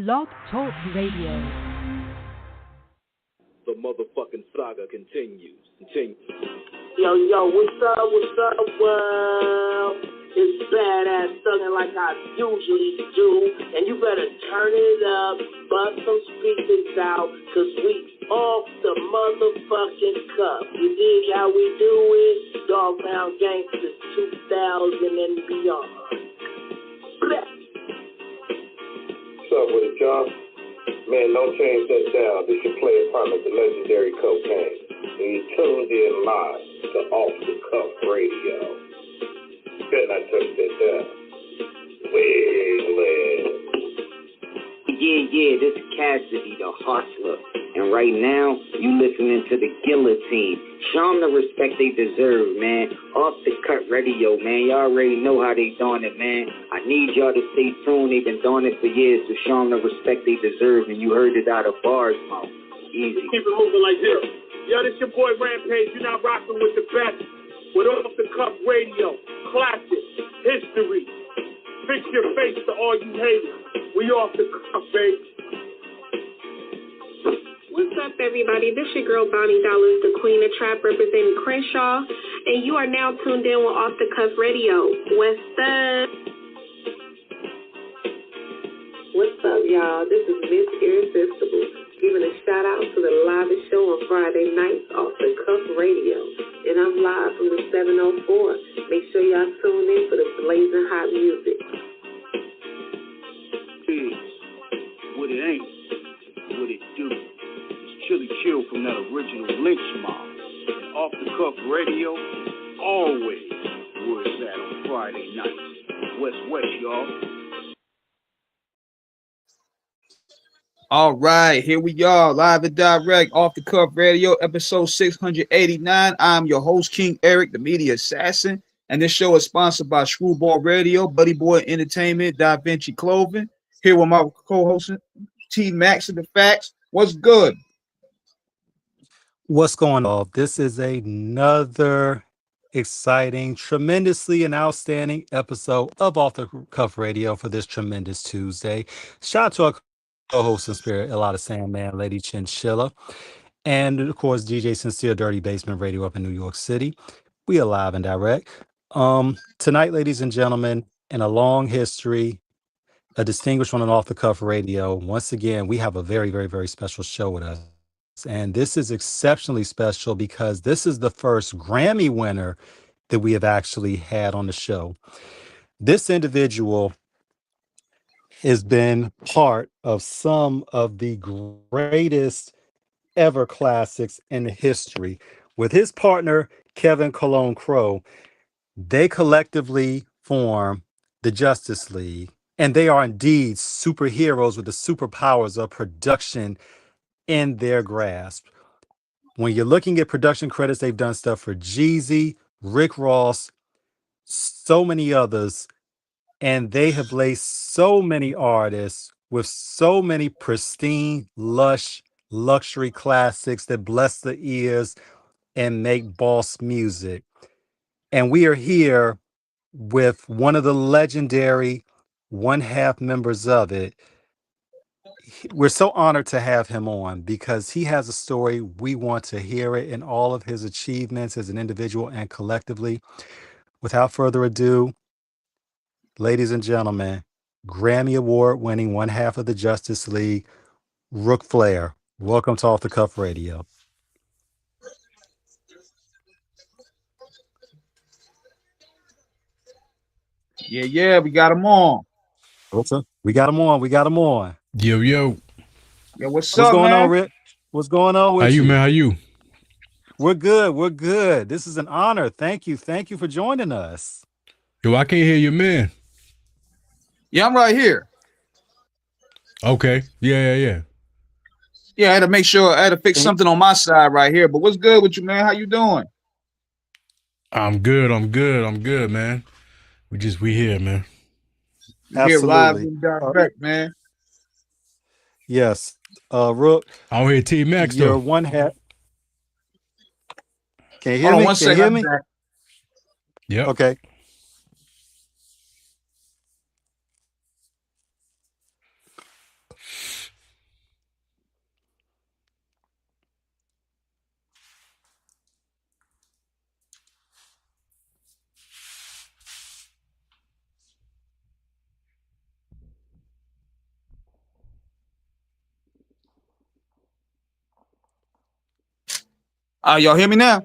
Blog Talk Radio. The motherfucking saga continues. Yo, what's up, world? It's badass thuggin' like I usually do, and you better turn it up, bust some speakers out, cause we off the motherfucking cuff. You dig how we do it? Dogbound Gangsters 2000 and beyond. Bleh. What's up with it, y'all? Man, don't change that down. This your player partner, the legendary Cocaine. And you tuned in live to Off the Cuff Radio. Better not touch that down. Yeah, this is Cassidy, the hustler. And right now, you listening to the Guillotine. Show them the respect they deserve, man. Off the Cut Radio, man. Y'all already know how they doing it, man. I need y'all to stay tuned. They've been doing it for years, so show them the respect they deserve. And you heard it out of bars, mouth. Easy. Keep it moving like this. Yo, this your boy Rampage. You're not rocking with the best. With Off the Cuff Radio. Classic. History. Fix your face to all you haters. We off the cuff, baby. What's up, everybody? This your girl, Bonnie Dollars, the Queen of Trap, representing Crenshaw, and you are now tuned in with Off the Cuff Radio. What's up? What's up, y'all? This is Miss Irresistible, giving a shout out to the livest show on Friday nights, Off the Cuff Radio, and I'm live from the 704. Make sure y'all tune in for the blazing hot music. What it ain't, what it do. Chili Chill from that original Lynch Mob. And Off the Cuff Radio, always where it's at on Friday nights. West, y'all. All right, here we are, live and direct, Off the Cuff Radio, episode 689. I'm your host, King Eric, the media assassin, and this show is sponsored by Screwball Radio, Buddy Boy Entertainment, Da Vinci Clothing. Here with my co-host, T Max and the Facts. What's good? What's going on? This is another exciting, tremendously and outstanding episode of Off the Cuff Radio for this tremendous Tuesday. Shout out to our co-host in spirit, Ilada Sandman, Lady Chinchilla, and of course DJ Sincere Dirty Basement Radio up in New York City. We are live and direct. Tonight, ladies and gentlemen, in a long history, a distinguished one on Off the Cuff Radio. Once again, we have a very, very, very special show with us. And this is exceptionally special because this is the first Grammy winner that we have actually had on the show. This individual has been part of some of the greatest ever classics in history. With his partner, Kevin Cologne Crow, they collectively form the Justice League. And they are indeed superheroes with the superpowers of production in their grasp. When you're looking at production credits, they've done stuff for Jeezy, Rick Ross, so many others, and they have laced so many artists with so many pristine, lush, luxury classics that bless the ears and make boss music. And we are here with one of the legendary one-half members of it. We're so honored to have him on because he has a story. We want to hear it in all of his achievements as an individual and collectively. Without further ado, ladies and gentlemen, Grammy Award winning one half of the Justice League, Rook Flair. Welcome to Off the Cuff Radio. Yeah, we got him on. What's up? We got him on. Yo. Yo, what's What's up, going man? on, Rick? What's going on with How you, man? How you? We're good. This is an honor. Thank you for joining us. Yo, I can't hear you, man. Yeah, I'm right here. Okay. Yeah. Yeah, I had to make sure I had to fix something on my side right here. But what's good with you, man? How you doing? I'm good, man. We here, man. Absolutely. Here live and direct, man. Yes. Rook. I don't hear T Max though. You're one half. Can you hear Hold on me? one Can you second. hear me? Yep. Okay. Y'all hear me now?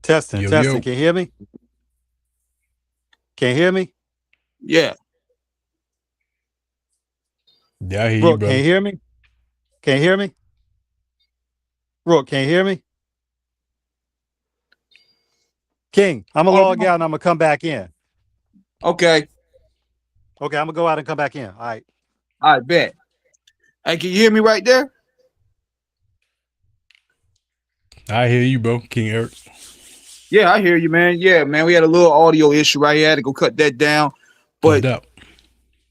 Testing, Yo, testing. yo. Can you hear me? Can you hear me? Yeah. Yeah, I hear you, Rook, can you brother. hear me? Can you hear me? Rook, can you hear me? King, I'm gonna Hold log on. out and I'm gonna come back in. Okay. Okay, I'm gonna go out and come back in. All right. I bet. Hey, can you hear me right there? I hear you, bro. King Eric. Yeah, I hear you, man. Yeah, man. We had a little audio issue right here. I had to go cut that down. No But doubt.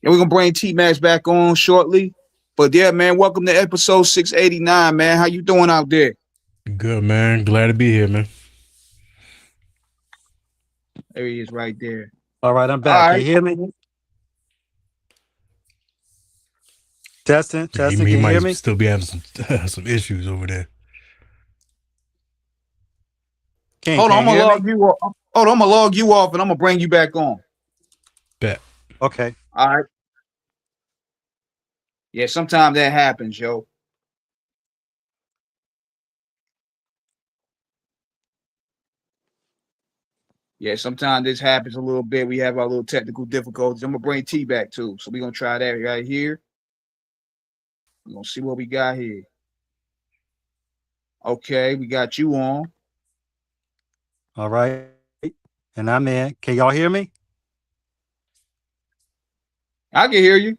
we're gonna bring T-Max back on shortly. But yeah, man, welcome to episode 689, man. How you doing out there? Good, man. Glad to be here, man. There he is right there. All right, I'm All back. Can right. you hear me? Testing, Yeah, testing. he Can you hear might me? still be having some issues over there. King, Hold on, can I'm you gonna hear me? log you off. Hold on, I'm gonna log you off and I'm gonna bring you back on. Bet. Okay. All right. Yeah, sometimes that happens, yo. Yeah, sometimes this happens a little bit. We have our little technical difficulties. I'm gonna bring T back too. So we're gonna try that right here. We're gonna see what we got here. Okay, we got you on. All right. And I'm in. Can y'all hear me? I can hear you.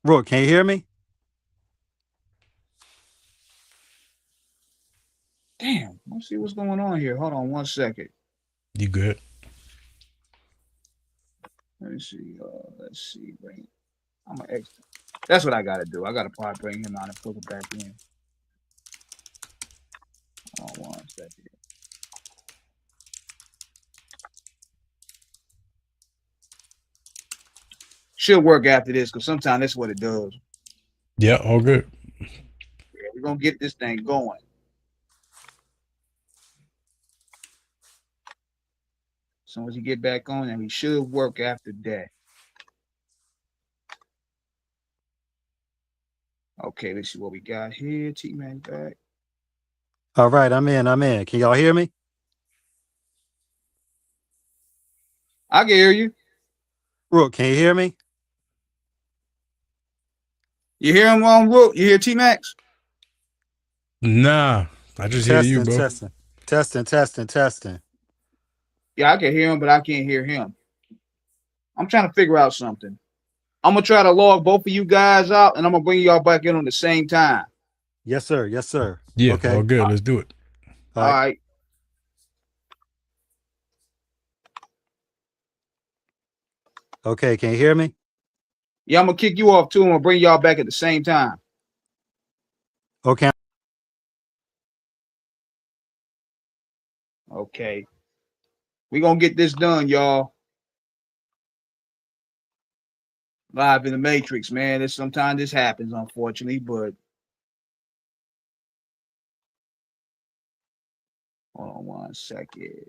Rook, can you hear me? Damn, let's see what's going on here. Hold on one second. You good? Let me see. Let's see. Wait. I'm gonna exit. That's what I gotta do. I gotta probably bring him out and put it back in. Hold on one second. Should work after this because sometimes that's what it does. Yeah, all good. Yeah, we're gonna get this thing going. As soon as he get back on, and he should work after that. Okay, let's see what we got here. T-Man back. All right, I'm in. I'm in. Can y'all hear me? I can hear you. Rook, can you hear me? You hear him on Rook? You hear T-Max? Nah, I just hear you, Testing, bro. testing. Testing, testing, testing. Yeah, I can hear him, but I can't hear him. I'm trying to figure out something. I'm gonna try to log both of you guys out, and I'm gonna bring y'all back in on the same time. Yes, sir. Yes, sir. Yeah, all Okay. good. Let's do it. All All right. right. Okay, can you hear me? Yeah, I'm gonna kick you off too, and I'm gonna bring y'all back at the same time. Okay. Okay. We're gonna get this done, y'all. Live in the Matrix, man. Sometimes this happens, unfortunately, but hold on one second.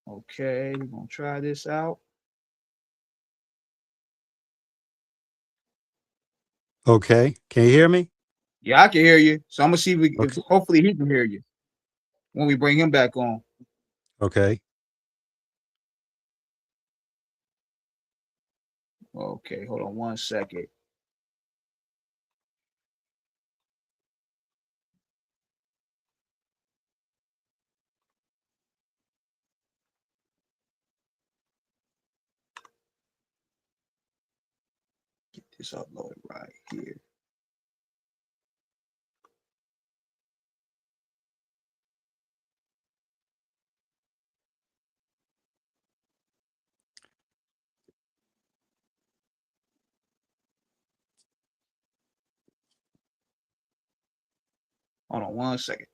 Okay, we're gonna try this out. Okay. Can you hear me? Yeah, I can hear you. So I'm gonna see if Okay. hopefully he can hear you when we bring him back on. Okay. Okay, hold on one second. Get this uploaded right here. Hold on one second.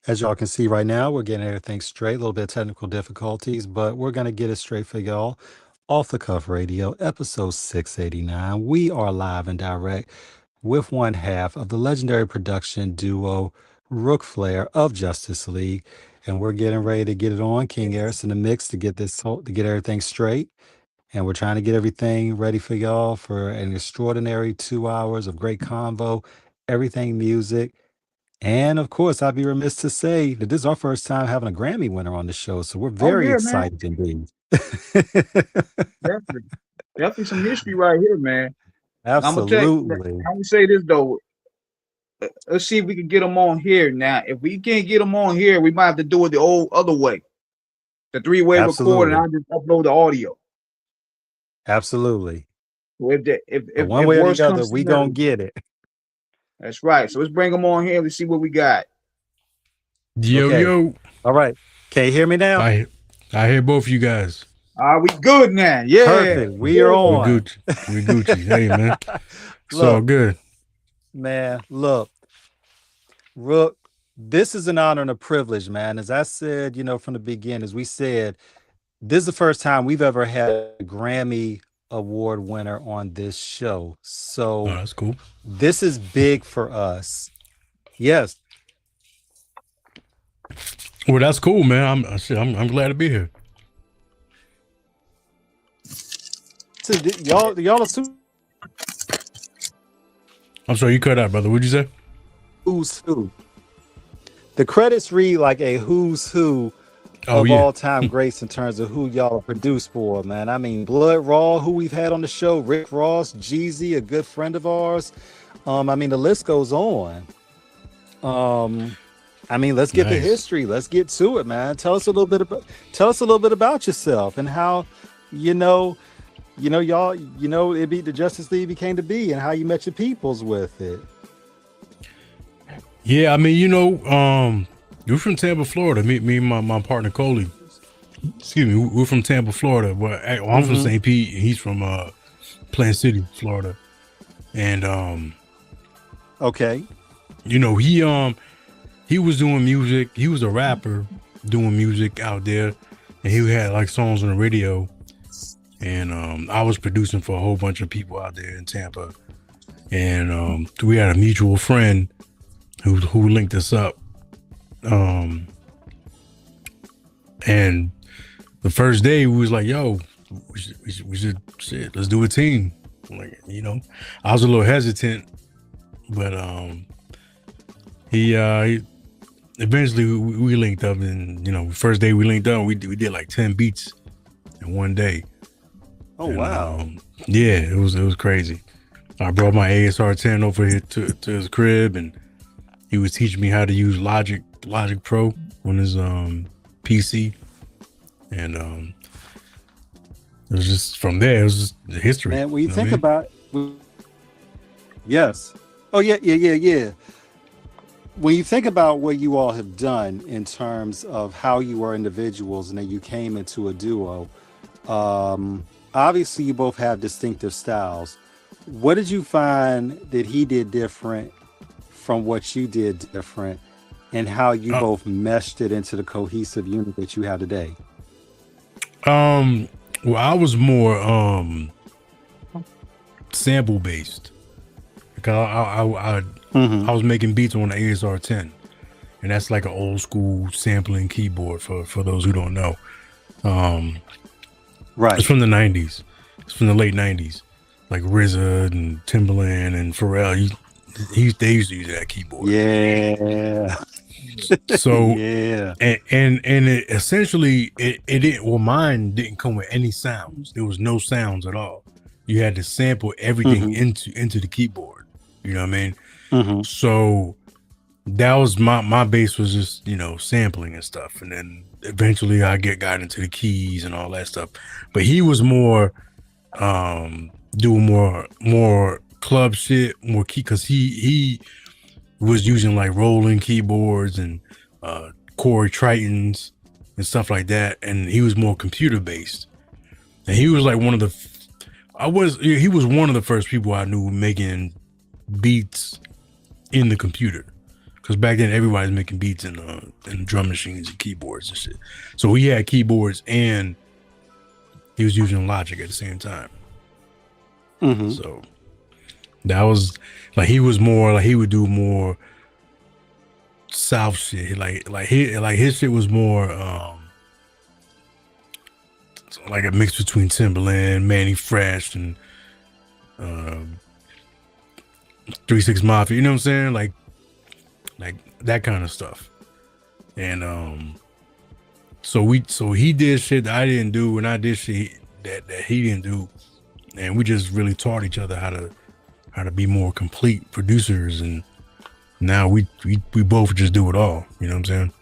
As y'all can see right now, we're getting everything straight. A little bit of technical difficulties, but we're going to get it straight for y'all. Off the Cuff Radio, episode 689. We are live and direct with one half of the legendary production duo Rook Flair of Justice League. And we're getting ready to get it on. King Eris in the mix to get to get everything straight. And we're trying to get everything ready for y'all for an extraordinary 2 hours of great convo, everything music. And of course, I'd be remiss to say that this is our first time having a Grammy winner on the show. So we're Oh very yeah, man. excited indeed. Definitely some history right here, man. Absolutely. I'm gonna say this though. Let's see if we can get them on here now. If we can't get them on here, we might have to do it the old other way, the three-way record, and I'll just upload the audio. Absolutely. So if one way or worse the other, comes to we matter, gonna get it. That's right. So let's bring them on here. Let's see what we got. Yo. All right. Can you hear me now? I hear both of you guys. We good now. Yeah. Perfect. We are on. We Gucci. Hey, man. It's all good. Man, look. Rook, this is an honor and a privilege, man. As I said, from the beginning, as we said, this is the first time we've ever had a Grammy Award winner on this show. So that's cool. This is big for us. Yes. Well, that's cool, man. I'm glad to be here. So y'all assume. I'm sorry, you cut out, brother. What'd you say? Who's who? The credits read like a who's who of all-time greats in terms of who y'all produced for, man. I mean, Blood Raw, who we've had on the show, Rick Ross, Jeezy, a good friend of ours. I mean, the list goes on. I mean, let's get the history. Let's get to it, man. Tell us a little bit about yourself and how, y'all, it beat the Justice League became to be and how you met your peoples with it. Yeah, I mean, you're from Tampa, Florida. Me and my partner Coley. Excuse me, we're from Tampa, Florida. Well, I'm from St. Pete, and he's from Plant City, Florida. And okay, he was doing music. He was a rapper doing music out there, and he had like songs on the radio. And I was producing for a whole bunch of people out there in Tampa. And we had a mutual friend who linked us up. And the first day we was like, yo, we should shit, let's do a team. Like, I was a little hesitant, but he eventually we linked up, and first day we linked up, we did like 10 beats in one day. Oh, and, wow. Yeah, it was crazy. I brought my ASR 10 over here to his crib, and he was teaching me how to use Logic Pro on his PC, and it was just from there. It was just the history. Man, when you think about, yes, oh yeah. When you think about what you all have done in terms of how you were individuals and then you came into a duo, obviously you both have distinctive styles. What did you find that he did different from what you did different, and how you both meshed it into the cohesive unit that you have today? Well, I was more sample based, because I was making beats on the ASR 10, and that's like an old school sampling keyboard for those who don't know. Right. It's from the 90s. It's from the late 90s, like RZA and Timbaland and Pharrell. They used to use that keyboard. Yeah. So yeah. And it essentially it didn't. Well, mine didn't come with any sounds. There was no sounds at all. You had to sample everything into the keyboard. You know what I mean? So that was my base was just sampling and stuff, and then eventually I got into the keys and all that stuff. But he was more doing more club shit, more key, because he was using like rolling keyboards and Corey Tritons and stuff like that, and he was more computer based. And he was like he was one of the first people I knew making beats in the computer, because back then everybody's making beats in drum machines and keyboards and shit. So he had keyboards and he was using Logic at the same time. So that was like he was more like he would do more South shit. Like his shit was more like a mix between Timbaland, Manny Fresh, and 3 6 Mafia. You know what I'm saying? Like that kind of stuff. And so he did shit that I didn't do, and I did shit that he didn't do, and we just really taught each other how to be more complete producers, and now we both just do it all. You know what I'm saying?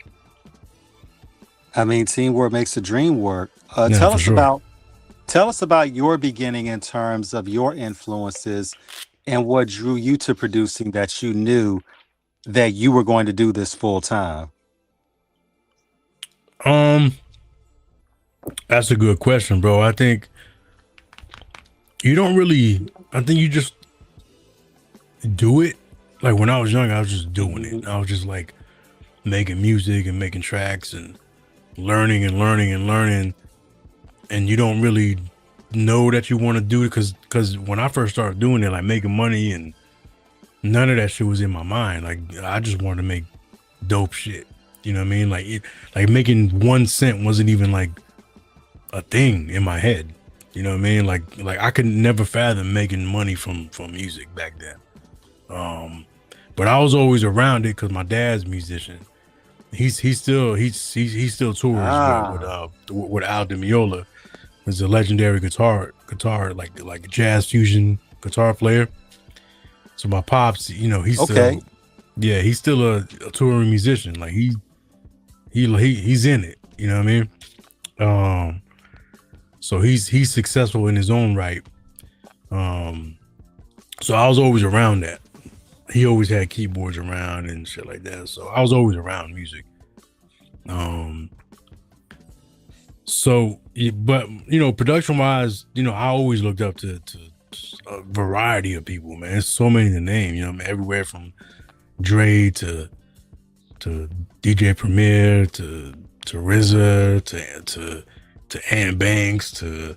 I mean, teamwork makes the dream work. Yeah, Tell us about your beginning in terms of your influences and what drew you to producing that you knew that you were going to do this full time. That's a good question, bro. I think you just do it. Like when I was young, I was just doing it. I was just like making music and making tracks and learning. And you don't really know that you want to do it because when I first started doing it, like making money, and none of that shit was in my mind. Like I just wanted to make dope shit. You know what I mean? Like making 1 cent wasn't even like a thing in my head. You know what I mean? Like I could never fathom making money from music back then. But I was always around it because my dad's a musician. He still tours with Al Di Meola. He's a legendary guitar like jazz fusion guitar player. So my pops, you know, he's still a touring musician. Like he's in it. You know what I mean? So he's successful in his own right. So I was always around that. He always had keyboards around and shit like that. So I was always around music. But you know, production wise, you know, I always looked up to a variety of people, man. There's so many to name, you know, everywhere from Dre to DJ Premier to RZA to Ant Banks to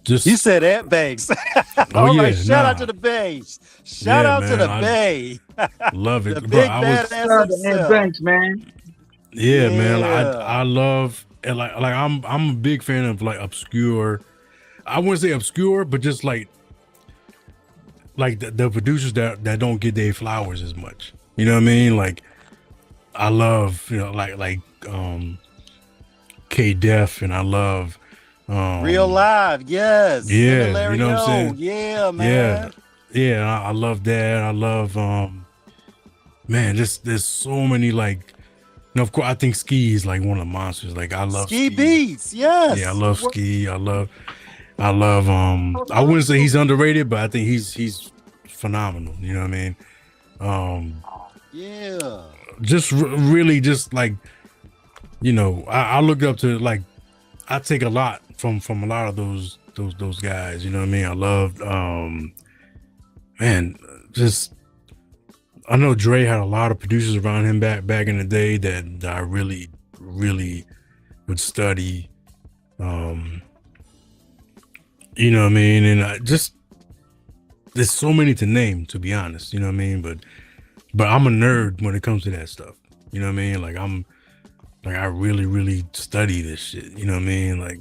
just you said Ant Banks. Shout out to the Bay. Shout out to the Bay. Love it. The big badass Ant Banks, man. Yeah, man. I love and like I'm a big fan of like obscure. I wouldn't say obscure, but just like the producers that don't get their flowers as much. You know what I mean? Like I love, you know, like K-Def, and I love Real Live, yes. Yeah, you know what I'm saying? Yeah, man. Yeah, I love that. I love man, there's so many, like, you know, of course I think Ski is like one of the monsters. Like I love Ski Beats, yes. Yeah, I love Ski. I love I wouldn't say he's underrated, but I think he's phenomenal. You know what I mean? Yeah. Just really just like, you know, I look up to, like, I take a lot from a lot of those guys. You know what I mean? I love man, just I know Dre had a lot of producers around him back in the day that I really would study. You know what I mean? And I just, there's so many to name, to be honest. You know what I mean? But I'm a nerd when it comes to that stuff. You know what I mean? Like I really study this shit. You know what I mean? Like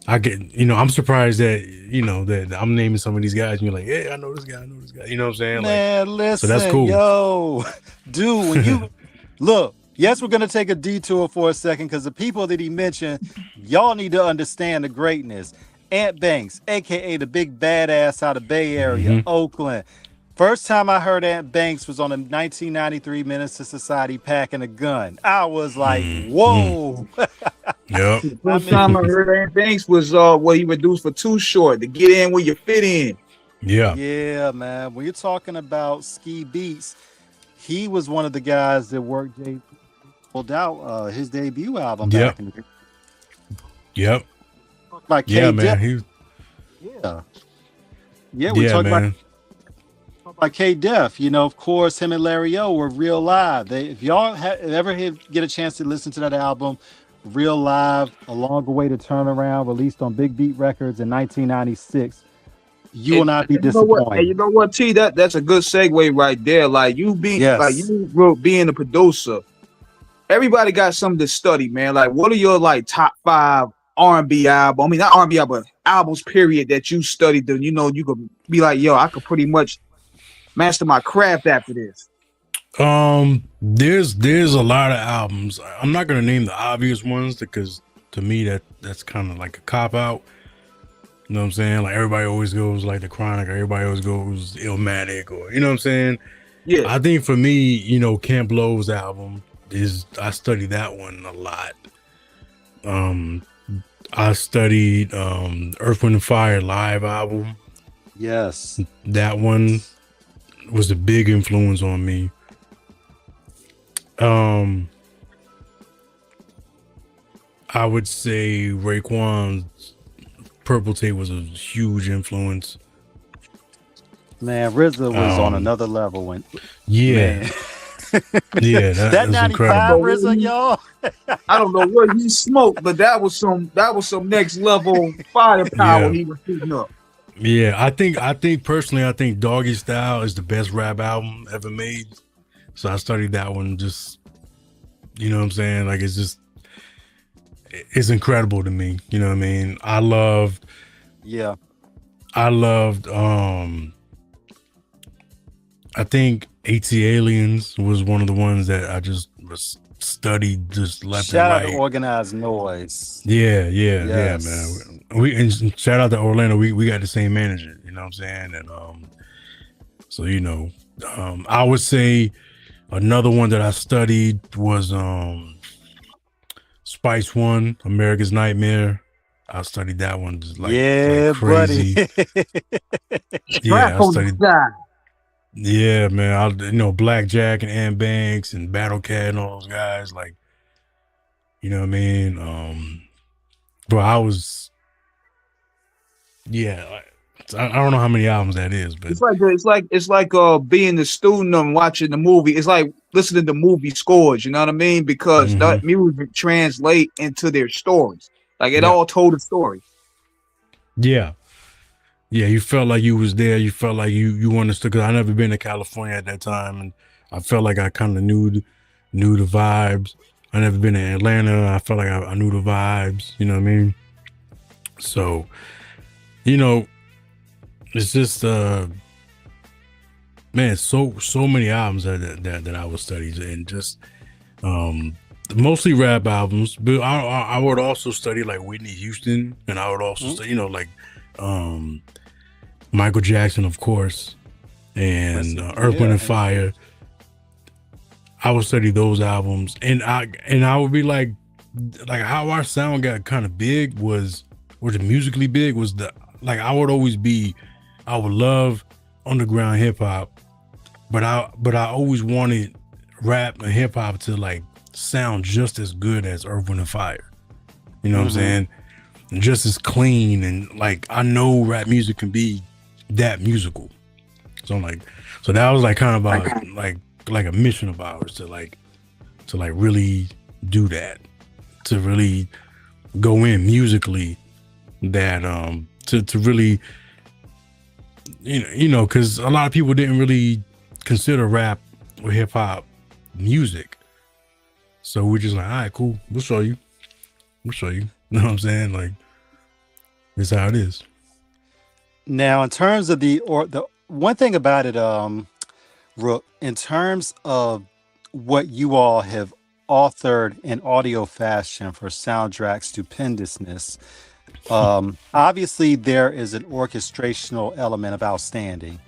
I get, you know, I'm surprised that, you know, that I'm naming some of these guys and you're like, hey, I know this guy. You know what I'm saying? Man, like, listen, so that's cool. Yo, dude, when you look, yes, we're gonna take a detour for a second because the people that he mentioned, y'all need to understand the greatness. Ant Banks, aka the big badass out of Bay Area, Oakland. First time I heard Ant Banks was on a 1993 Menace to Society Packing a Gun. I was like, whoa. Yep. First time I heard Ant Banks was what he produced for Too Short, to get in where you fit in. Yeah. Yeah, man. When you're talking about Ski Beats, he was one of the guys that worked pulled out his debut album back in the day. Yep. Like yeah, man. we talked about like K-Def, of course, him and Larry O were real live. If y'all get a chance to listen to that album, real live, A Longer Way to Turn Around, released on Big Beat Records in 1996, you will not be And you know what? And you disappointed. know what, T? That's a good segue right there. Yes. You being a producer, everybody got something to study, man. Like, what are your like top 5 R&B album? I mean, not R&B album, but albums period that you studied. That you could be like, yo, I could pretty much master my craft after this. There's a lot of albums. I'm not gonna name the obvious ones because to me that's kind of like a cop out. You know what I'm saying? Like everybody always goes like the Chronic, or everybody always goes Illmatic, or you know what I'm saying? Yeah. I think for me, Camp Lo's album I studied that one a lot. I studied Earth, Wind and Fire live album. Yes. That one was a big influence on me. I would say Raekwon's Purple Tape was a huge influence. Man, RZA was on another level when yeah. Yeah, that 95 incredible. RZA, y'all. I don't know what he smoked, but that was some next level firepower he was shooting up. Yeah, I think personally, I think Doggy Style is the best rap album ever made. So I studied that one. Just, you know what I'm saying? Like it's incredible to me. You know what I mean? I loved. I think AT Aliens was one of the ones that I just studied just left Shout and out right. to Organized Noise. Yeah, man. And shout out to Orlando. We got the same manager, you know what I'm saying? And so I would say another one that I studied was Spice One, America's Nightmare. I studied that one just like crazy. Buddy. Yeah, I studied that. Yeah, man. Blackjack and Ann Banks and Battle Cat and all those guys, like, you know what I mean? Bro, I was, I don't know how many albums that is, but it's like being the student and watching the movie. It's like listening to movie scores. You know what I mean? Because that music translate into their stories. Like it all told a story. Yeah. Yeah, you felt like you was there. You felt like you understood. Because I never been to California at that time, and I felt like I kind of knew the vibes. I never been to Atlanta. I felt like I knew the vibes. You know what I mean? So, it's just man, so many albums that I would study, and just mostly rap albums. But I would also study like Whitney Houston, and I would also study, like Michael Jackson, of course, and Earth, Wind and Fire. I would study those albums, and I would be like how our sound got kind of big was musically big was I would love underground hip hop, but I always wanted rap and hip hop to like sound just as good as Earth, Wind and Fire. You know what I'm saying? And just as clean, and like I know rap music can be that musical. So so that was like kind of like a mission of ours to really do that, to really go in musically, that to really because a lot of people didn't really consider rap or hip hop music. So we're just like, all right, cool, we'll show you. You know what I'm saying? Like, this is how it is. Now, in terms of the one thing about it, Rook, in terms of what you all have authored in audio fashion for Soundtrack Stupendousness, obviously there is an orchestrational element of outstanding.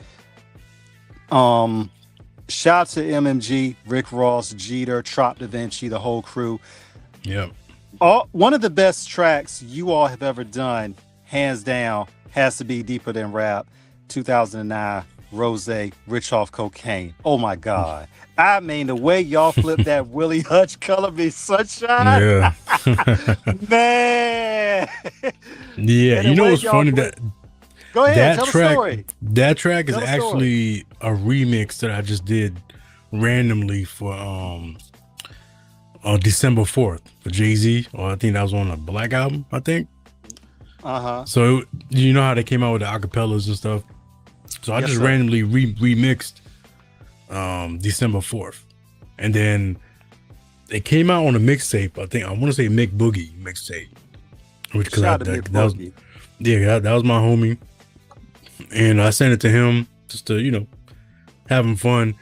Shout to MMG, Rick Ross, Jeter, Trop Da Vinci, the whole crew. Yep. One of the best tracks you all have ever done, hands down, has to be Deeper Than Rap, 2009, Rose, Rich Off Cocaine. Oh my God. I mean, the way y'all flipped that Willie Hutch Color Me Sunshine. Yeah. Man. Yeah. You know what's funny? That Go ahead, That tell the track, story. that track is Tell the story. actually a remix that I just did randomly for on December 4th for Jay-Z, or I think that was on a Black album, I think. So you know how they came out with the acapellas and stuff. So I Yes, just sir. randomly remixed December 4th, and then it came out on a mixtape. I think I want to say Mick Boogie mixtape, which Shout out to Mick Boogie. that was my homie, and I sent it to him just to having fun.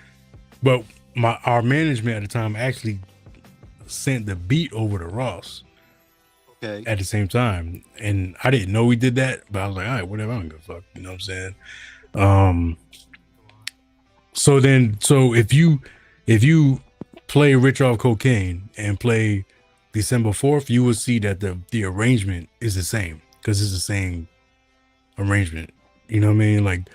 But our management at the time actually sent the beat over to Ross. Okay. At the same time, and I didn't know we did that, but I was like, all right, whatever, I don't give a fuck. You know what I'm saying? So if you play Rich Off Cocaine and play December 4th, you will see that the arrangement is the same, because it's the same arrangement. You know what I mean? Like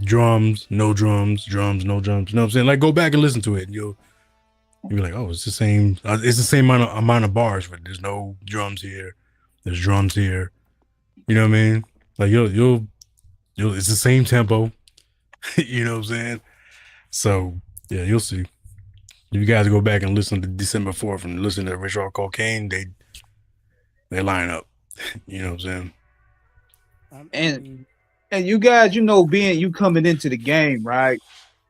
drums, no drums, drums, no drums. You know what I'm saying? Like, go back and listen to it, and you'll be like, oh, it's the same. It's the same amount of bars, but there's no drums here. There's drums here. You know what I mean? Like you'll it's the same tempo. You know what I'm saying? So yeah, you'll see. If you guys go back and listen to December 4th and listen to Rich Off Cocaine, they line up. You know what I'm saying? And you guys, being you coming into the game, right?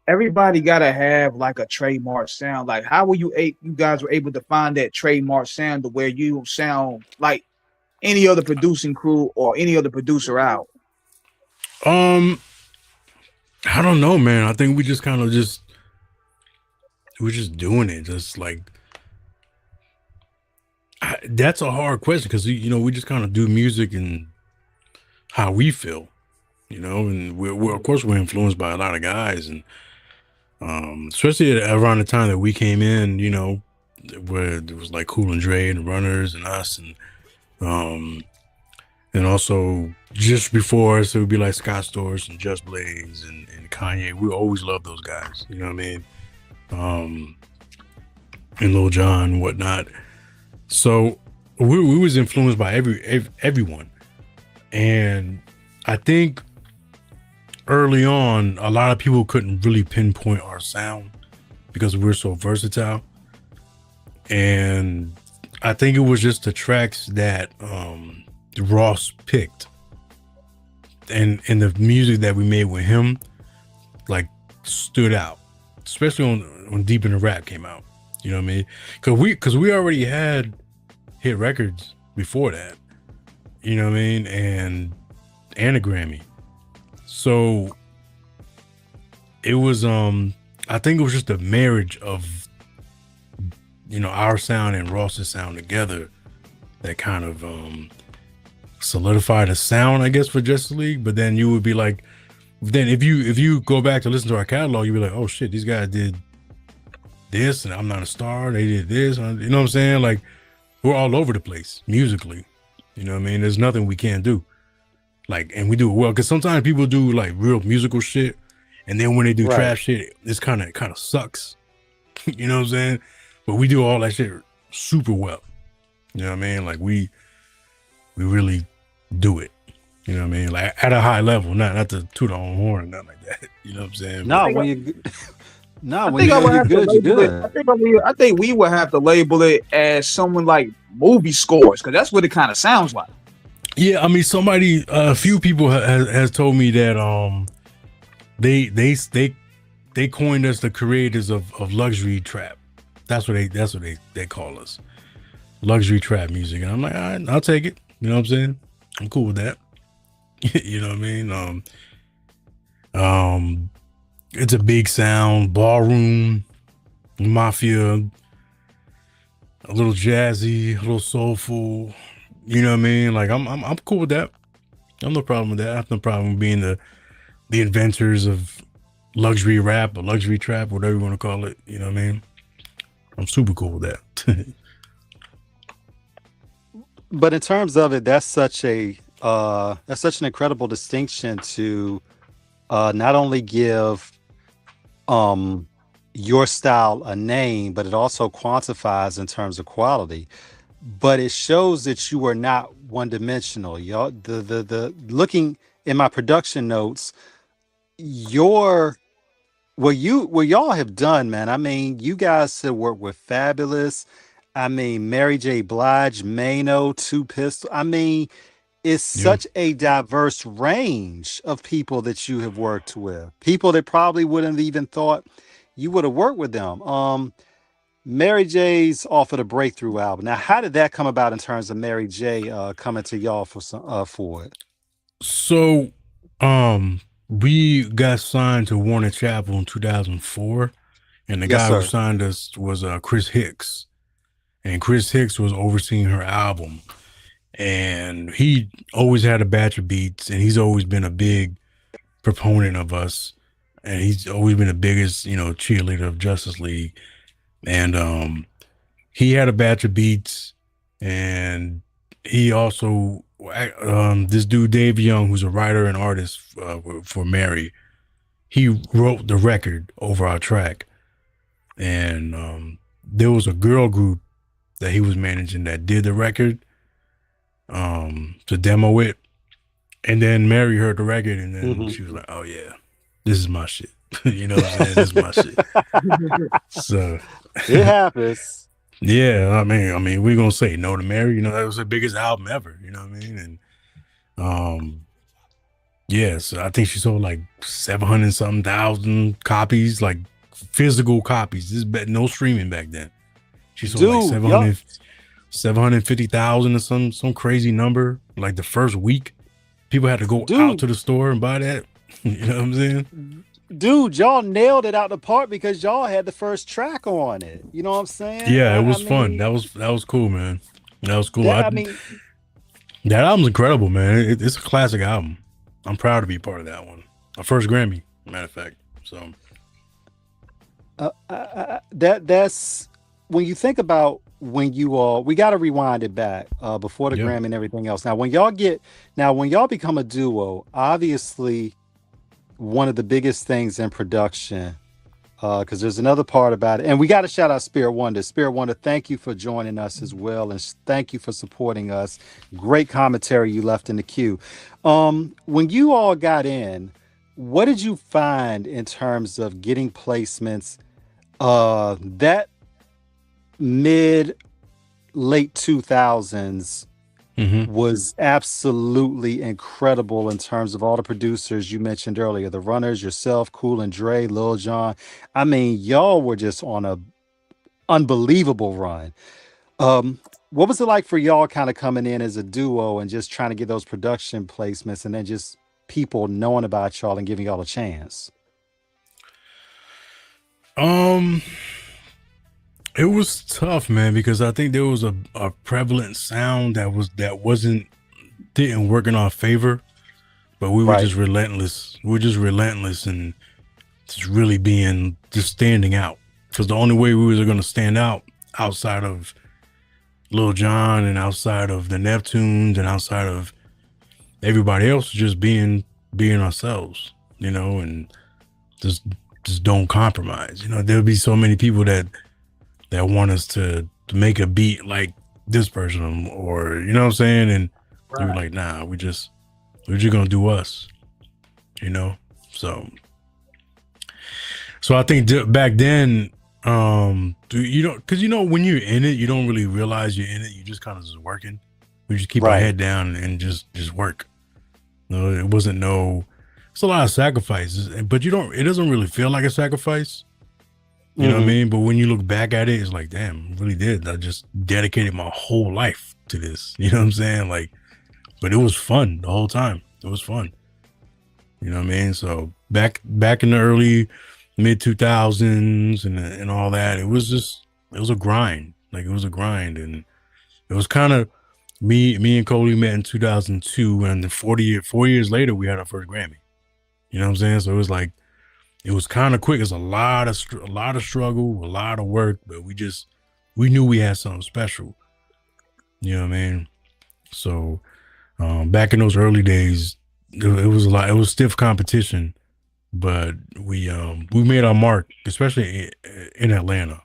Everybody gotta have like a trademark sound. Like, how were you guys were able to find that trademark sound to where you sound like any other producing crew or any other producer out? I don't know, man. I think we just kind of we're just doing it. Just like that's a hard question, because we just kind of do music and how we feel, and we're of course we're influenced by a lot of guys, and especially around the time that we came in, where it was like Cool and Dre and the Runners and us, and also just before us, it would be like Scott Storch and Just Blaze and Kanye. We always loved those guys, you know what I mean? And Lil Jon and whatnot. So we was influenced by everyone, and I think early on, a lot of people couldn't really pinpoint our sound because we're so versatile. And I think it was just the tracks that Ross picked and the music that we made with him, like, stood out, especially when Deep in the Rap came out. You know what I mean? Because we already had hit records before that. You know what I mean? And a Grammy. So it was I think it was just a marriage of our sound and Ross's sound together that kind of solidified a sound, I guess, for Justice League. But then you would be like, then if you go back to listen to our catalog, you'd be like, oh shit, these guys did this, and I'm Not a Star, they did this, you know what I'm saying? Like, we're all over the place musically. You know what I mean? There's nothing we can't do. Like, and we do it well, because sometimes people do like real musical shit, and then when they do trap shit, it's kind of sucks. You know what I'm saying? But we do all that shit super well. You know what I mean? Like, we really do it. You know what I mean? Like, at a high level, not to toot our own horn or nothing like that. You know what I'm saying? No, when you you're good, you're good. I think we would have to label it as someone like movie scores, because that's what it kind of sounds like. Yeah, I mean, a few people has told me that they coined us the creators of luxury trap. That's what they call us, luxury trap music. And I'm like, all right, I'll take it. You know what I'm saying? I'm cool with that. You know what I mean? It's a big sound, ballroom, mafia, a little jazzy, a little soulful. You know what I mean? Like, I'm cool with that. I have no problem with that. I have no problem with being the inventors of luxury rap or luxury trap, whatever you want to call it. You know what I mean? I'm super cool with that. But in terms of it, that's such an incredible distinction to not only give your style a name, but it also quantifies in terms of quality. But it shows that you are not one dimensional. Y'all, the looking in my production notes, your what y'all have done, man. I mean, you guys have worked with Fabulous. I mean, Mary J. Blige, Mano, Two Pistol. I mean, it's Yeah. such a diverse range of people that you have worked with. People that probably wouldn't have even thought you would have worked with them. Mary J's off of the Breakthrough album. Now, how did that come about in terms of Mary J coming to y'all for it? So, we got signed to Warner Chappell in 2004, and the Yes, guy who sir. signed us was Chris Hicks, and Chris Hicks was overseeing her album, and he always had a batch of beats, and he's always been a big proponent of us, and he's always been the biggest, cheerleader of Justice League, and he had a batch of beats, and he also this dude Dave Young, who's a writer and artist for Mary, he wrote the record over our track, and there was a girl group that he was managing that did the record to demo it, and then Mary heard the record, and then she was like, "Oh yeah, this is my shit." You know what I'm saying? This is my shit. So it happens. Yeah, I mean, we're gonna say no to Mary. That was the biggest album ever. You know what I mean? And yeah, so I think she sold like 700 something thousand copies, like physical copies. No streaming back then. She sold like Dude, y'all, 750,000 or some crazy number. Like the first week, people had to go out to the store and buy that. You know what I'm saying? Dude, y'all nailed it out the park because y'all had the first track on it. You know what I'm saying? Yeah, it was I fun. mean, That was cool, man. That was cool. that, I mean, That album's incredible, man. It's a classic album. I'm proud to be part of that one. My first Grammy, matter of fact. So that's when you think about when you all, we got to rewind it back before the Grammy and everything else. Now, when y'all become a duo, obviously one of the biggest things in production, because there's another part about it, and we got to shout out Spirit Wonder. Spirit Wonder, thank you for joining us as well, and thank you for supporting us. Great commentary you left in the queue. When you all got in, what did you find in terms of getting placements? That mid late 2000s was absolutely incredible in terms of all the producers you mentioned earlier, the Runners, yourself, Cool and Dre, Lil Jon. I mean, y'all were just on a unbelievable run. What was it like for y'all kind of coming in as a duo and just trying to get those production placements and then just people knowing about y'all and giving y'all a chance? It was tough, man, because I think there was a prevalent sound didn't work in our favor, but we were just relentless. We were just relentless and just really standing out. Because the only way we were going to stand out outside of Lil Jon and outside of the Neptunes and outside of everybody else was just being ourselves, and just don't compromise. There'll be so many people that want us to make a beat like this person, or you know what I'm saying, and we were like, nah, we're just gonna do us, so I think back then, because when you're in it, you don't really realize you're in it. You just kind of just working. We just keep our head down and just work. It wasn't it's a lot of sacrifices, but it doesn't really feel like a sacrifice. You know what I mean? But when you look back at it, it's like, damn, I really did. I just dedicated my whole life to this. You know what I'm saying? But it was fun the whole time. It was fun. You know what I mean? So back in the early mid 2000s and all that, it was a grind. It was a grind, and it was kind of me and Coley met in 2002, and then 4 years later we had our first Grammy. You know what I'm saying? So it was kind of quick. It's a lot of struggle, a lot of work, but we knew we had something special. You know what I mean? So back in those early days, it was a lot. It was stiff competition, but we made our mark, especially in Atlanta.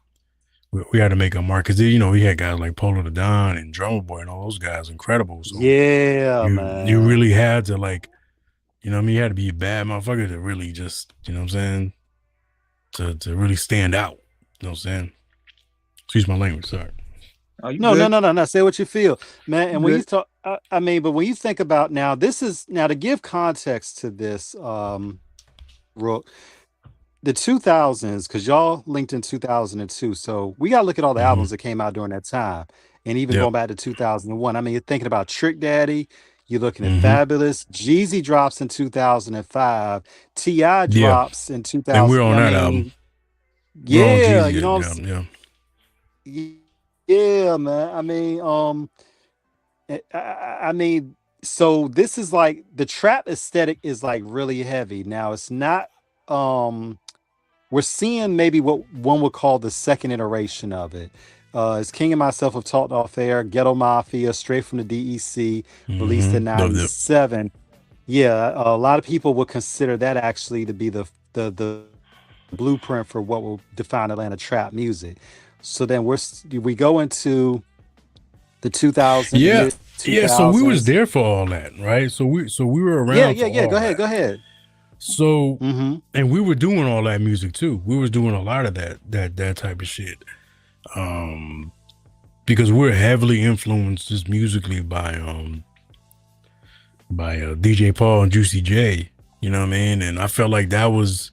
We had to make our mark because we had guys like Polo the Don and Drummer Boy and all those guys, incredible. So yeah, you man, really had to You know what I mean? You had to be a bad motherfucker to really just, you know what I'm saying? To really stand out. You know what I'm saying? Excuse my language, sorry. Oh, you No, no, good? no, no, no. Say what you feel, man. You And when you good? talk, I mean, but when you think about now, this is now to give context to this, Rook, the 2000s, because y'all linked in 2002. So we got to look at all the Mm-hmm. albums that came out during that time. And even Yep. going back to 2001. I mean, you're thinking about Trick Daddy, you're looking at Mm-hmm. Fabulous. Jeezy drops in 2005. T.I. Yeah. drops in And we're 2000. on I that album. mean, We're on yeah, you Jeezy. know what I'm Yeah, yeah. yeah, man. I mean, I mean, so this is like the trap aesthetic is like really heavy. Now it's not we're seeing maybe what one would call the second iteration of it. As King and myself have talked off air, Ghetto Mafia, straight from the DEC, released in Mm-hmm. The 97. Yeah, a lot of people would consider that actually to be the blueprint for what will define Atlanta trap music. So then we go into the 2000, the yeah. mid Yeah. So we was 2000s. there for all that, right? So we were Yeah, around yeah, for yeah. all Go ahead, that. go ahead. So Mm-hmm. and we were doing all that music too. We was doing a lot of that type of shit. Um because we're heavily influenced just musically by DJ Paul and Juicy J. You know what I mean? And I felt like that was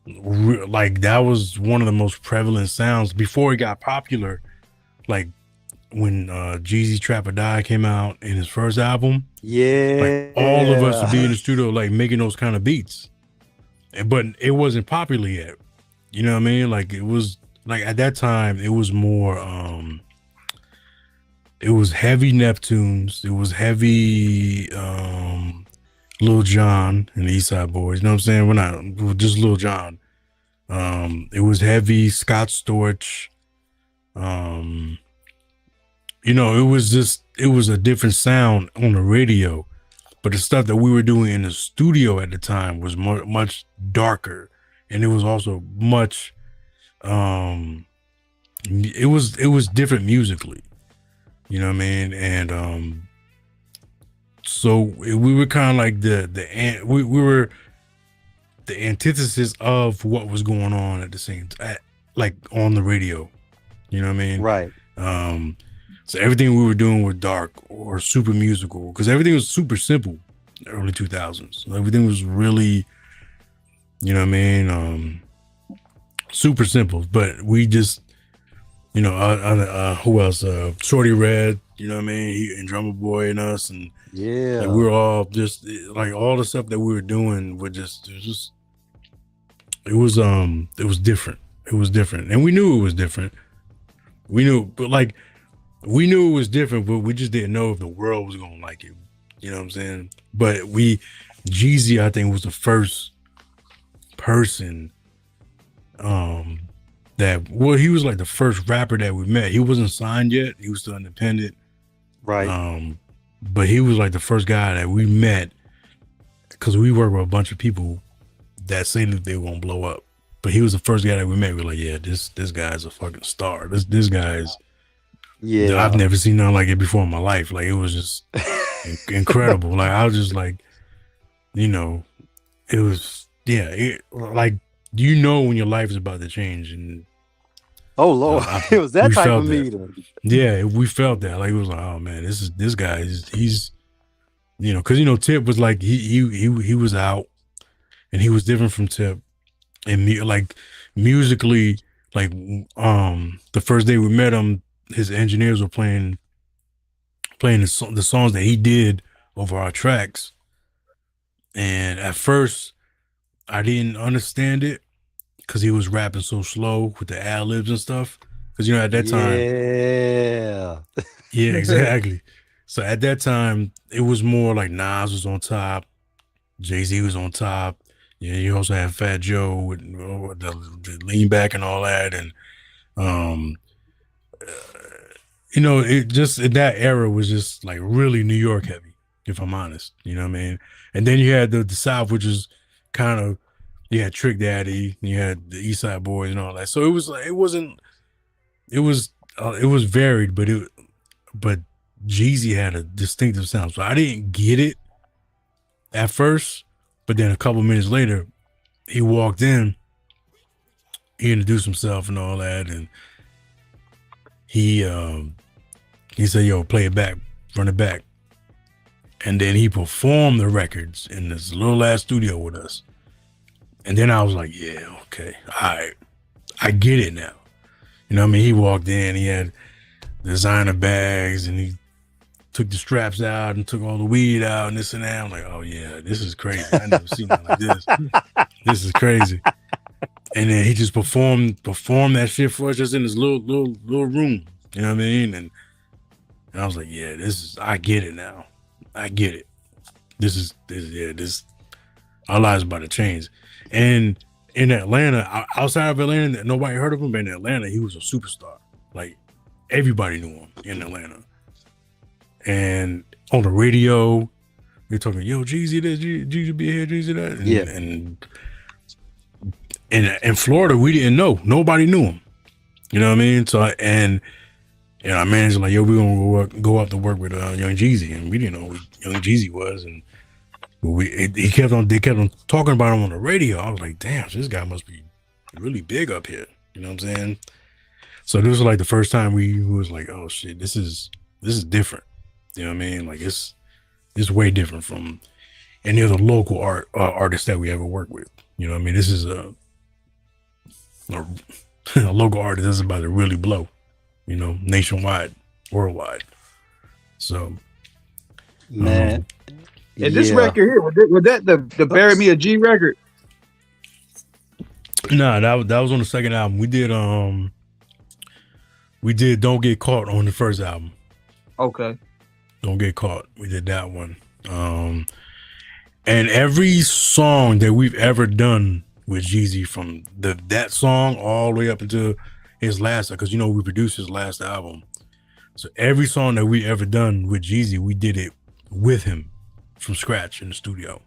that was one of the most prevalent sounds before it got popular. Like when Jeezy Trap or Die came out in his first album, like all of us would be Yeah. in the studio like making those kind of beats. But it wasn't popular yet. You know what I mean? Like it was like at that time it was more it was heavy Neptunes, it was heavy Lil Jon and the East Side Boys. You know what I'm saying? We're not just Lil Jon. It was heavy Scott Storch. You know, it was a different sound on the radio, but the stuff that we were doing in the studio at the time was much darker, and it was also much it was different musically. You know what I mean? And so we were kind of like we were the antithesis of what was going on at the same time, like on the radio. You know what I mean? Right. So everything we were doing was dark or super musical because everything was super simple in the early 2000s. Everything was really, you know what I mean? Super simple, but we just, you know, who else? Shorty Red, you know what I mean? He and Drummer Boy and us, and Yeah. like we were all just like all the stuff that we were doing were it was different. It was different, and we knew it was different. We knew, but like we knew it was different, but we just didn't know if the world was gonna like it. You know what I'm saying? But Jeezy, I think, was the first person he was like the first rapper that we met. He wasn't signed yet, he was still independent. Right. But he was like the first guy that we met because we work with a bunch of people that say that they won't blow up. But he was the first guy that we met. We're like, yeah, this guy's a fucking star. This guy's I've never seen nothing like it before in my life. Like it was just incredible. Like I was just like, you know, it was like you know when your life is about to change, and oh Lord, it was that type of that. meeting. Yeah, we felt that. Like it was like, oh man, this guy he's you know, because you know Tip was like he was out, and he was different from Tip, and like musically, like the first day we met him, his engineers were playing the songs that he did over our tracks, and at first I didn't understand it because he was rapping so slow with the ad libs and stuff. Because you know at that time, yeah, exactly. So at that time, it was more like Nas was on top, Jay-Z was on top. Yeah, you also had Fat Joe with the lean back and all that, and you know, it just in that era was just like really New York heavy, if I'm honest. You know what I mean? And then you had the South, which is kind of you had Trick Daddy, you had the East Side Boys and all that. So it was like it was varied, but Jeezy had a distinctive sound. So I didn't get it at first, but then a couple minutes later, he walked in, he introduced himself and all that, and he said, "Yo, play it back, run it back," and then he performed the records in this little ass studio with us. And then I was like, "Yeah, okay, all right, I get it now." You know what I mean? He walked in, he had designer bags, and he took the straps out and took all the weed out and this and that. I'm like, oh yeah, this is crazy. I never seen nothing like this. This is crazy. And then he just performed that shit for us just in this little room. You know what I mean? And I was like, yeah, I get it now. I get it. This our lives about to change. And in Atlanta, outside of Atlanta, nobody heard of him, but in Atlanta, he was a superstar. Like everybody knew him in Atlanta. And on the radio, they're talking, yo, Jeezy this, Jeezy be here, Jeezy that. And, Yeah. And in Florida, we didn't know. Nobody knew him. You know what I mean? So, and our manager like, yo, we're going to go out to work with Young Jeezy. And we didn't know who Young Jeezy was. And they kept on talking about him on the radio. I was like, damn, this guy must be really big up here. You know what I'm saying? So this was like the first time we was like, oh shit, this is different. You know what I mean? Like it's way different from any other local artist that we ever worked with. You know what I mean? This is a local artist that's about to really blow, you know, nationwide, worldwide. So, man. And this record here, was that the Bury Me a G record? Nah, that was on the second album. We did Don't Get Caught on the first album. Okay. Don't Get Caught. We did that one. And every song that we've ever done with Jeezy, from that song all the way up until his last, because you know we produced his last album. So every song that we ever done with Jeezy, we did it with him from scratch in the studio.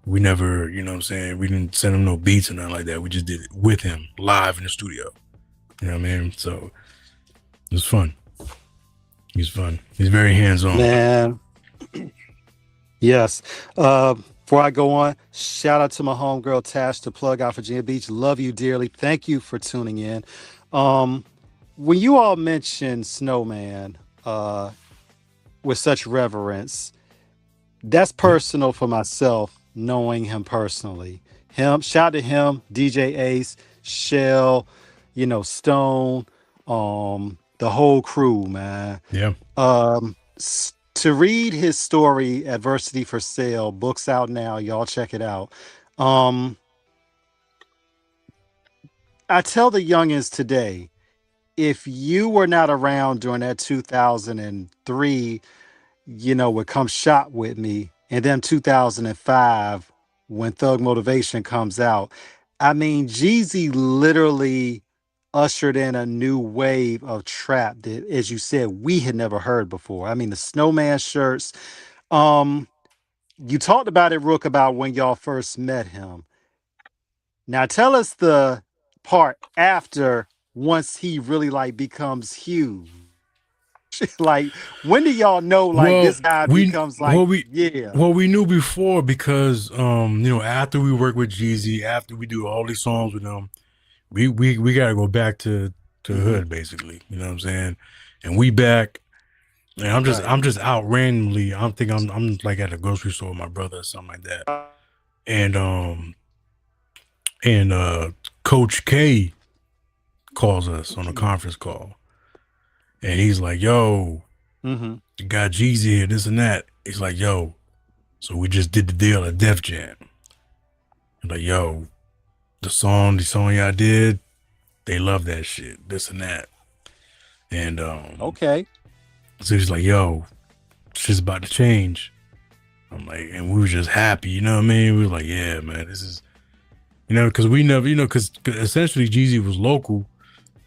We never, you know what I'm saying, we didn't send him no beats or nothing like that. We just did it with him live in the studio. You know what I mean? So it was fun. He's fun. He's very hands-on. Man. Yes. Before I go on, shout out to my homegirl Tash, to plug out Virginia Beach. Love you dearly. Thank you for tuning in. When you all mention Snowman with such reverence, that's personal for myself, knowing him personally. Shout out to him, DJ Ace, Shell, you know, Stone, the whole crew, man. Yeah. To read his story, Adversity for Sale, book's out now. Y'all check it out. I tell the youngins today, if you were not around during that 2003, you know, would Come Shop With Me, and then 2005, when Thug Motivation comes out, I mean, Jeezy literally ushered in a new wave of trap that, as you said, we had never heard before. I mean, the Snowman shirts. You talked about it, Rook, about when y'all first met him. Now tell us the part after, once he really like becomes huge. Like, when do y'all know like this guy becomes like, Well, we knew before because you know, after we work with Jeezy, after we do all these songs with him, we gotta go back to the hood, basically. You know what I'm saying? And we back, and I'm just out randomly. I'm like at a grocery store with my brother or something like that. And Coach K calls us on a conference call. And he's like, yo, you got Jeezy here, this and that. He's like, yo, so we just did the deal at Def Jam. I'm like, yo, the song y'all did, they love that shit, this and that. And okay. So he's like, yo, shit's about to change. I'm like, and we were just happy, you know what I mean? We were like, yeah, man, this is, you know, because we never, you know, because essentially Jeezy was local,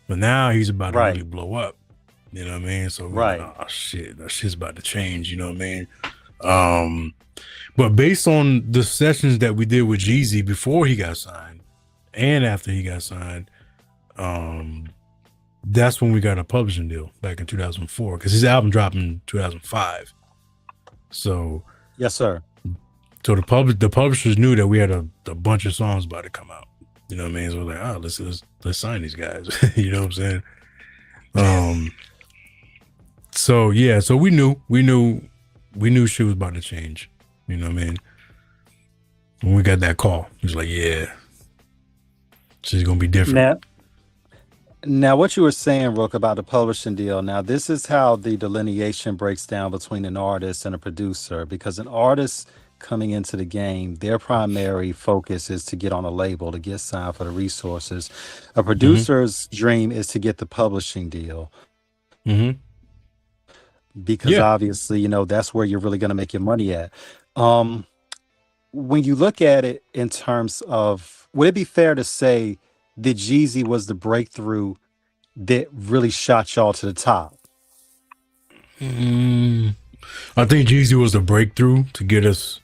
but now he's about to really blow up. You know what I mean? So we're like, oh shit, that shit's about to change, you know what I mean? But based on the sessions that we did with Jeezy before he got signed and after he got signed, that's when we got a publishing deal back in 2004, because his album dropped in 2005. So yes, sir. So the publishers knew that we had a bunch of songs about to come out. You know what I mean? So we're like, let's sign these guys. You know what I'm saying? So yeah, so we knew shit was about to change. You know what I mean? When we got that call, it was like, yeah, shit's gonna be different. Now, what you were saying, Rook, about the publishing deal. Now, this is how the delineation breaks down between an artist and a producer, because an artist coming into the game, their primary focus is to get on a label, to get signed for the resources. A producer's dream is to get the publishing deal. Because obviously, you know, that's where you're really going to make your money at. When you look at it in terms of, would it be fair to say that Jeezy was the breakthrough that really shot y'all to the top? I think Jeezy was the breakthrough to get us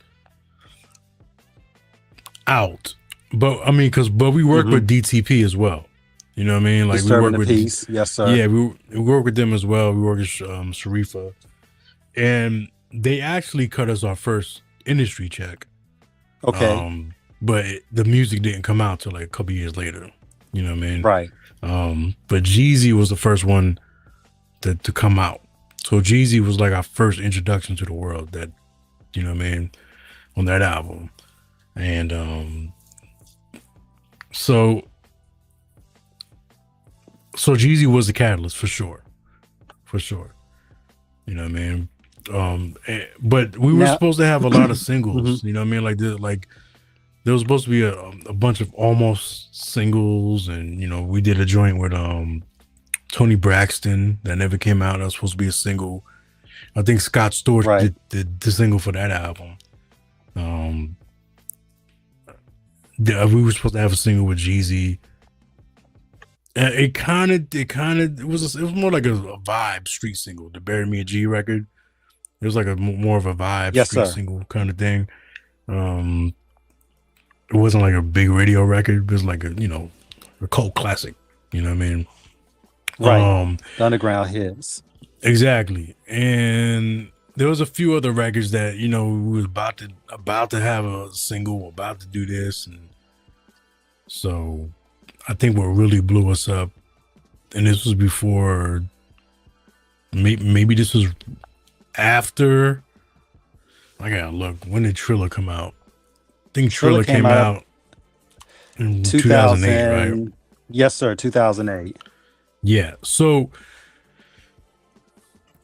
out. But I mean, but we work with DTP as well. You know what I mean? Like we work with Peace. Yes, sir. Yeah, we work with them as well. We work with Sharifa, and they actually cut us our first industry check. Okay. But the music didn't come out till like a couple years later. You know what I mean? Right. But Jeezy was the first one to come out. So Jeezy was like our first introduction to the world, that, you know what I mean, on that album. And so Jeezy was the catalyst for sure. You know what I mean? But we were supposed to have a lot of singles. You know what I mean? Like there was supposed to be a bunch of almost singles, and you know, we did a joint with Tony Braxton that never came out. That was supposed to be a single. I think Scott Storch did the single for that album. We were supposed to have a single with Jeezy. It was more like a vibe street single. The Bury Me a G record. It was like more of a vibe street single kind of thing. It wasn't like a big radio record. It was like a cult classic. You know what I mean? Right. The underground hits. Exactly. And there was a few other records that, you know, we was about to have a single, about to do this. And so I think what really blew us up, and this was before, maybe this was after, I gotta look, when did Triller come out? I think Triller came out in 2008, right? Yes, sir, 2008. Yeah, so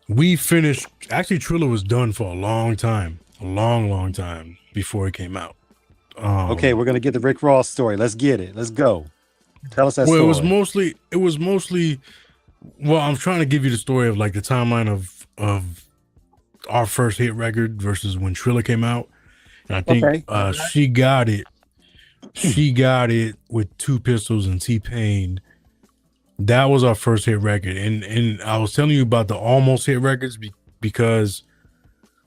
we finished, actually Triller was done for a long time before it came out. Okay, we're gonna get the Rick Ross story. Let's get it. Let's go. Tell us that story. It was mostly, well, I'm trying to give you the story of like the timeline of our first hit record versus when Triller came out. And I think she got it with Two Pistols and T-Pain. That was our first hit record. And I was telling you about the almost hit records because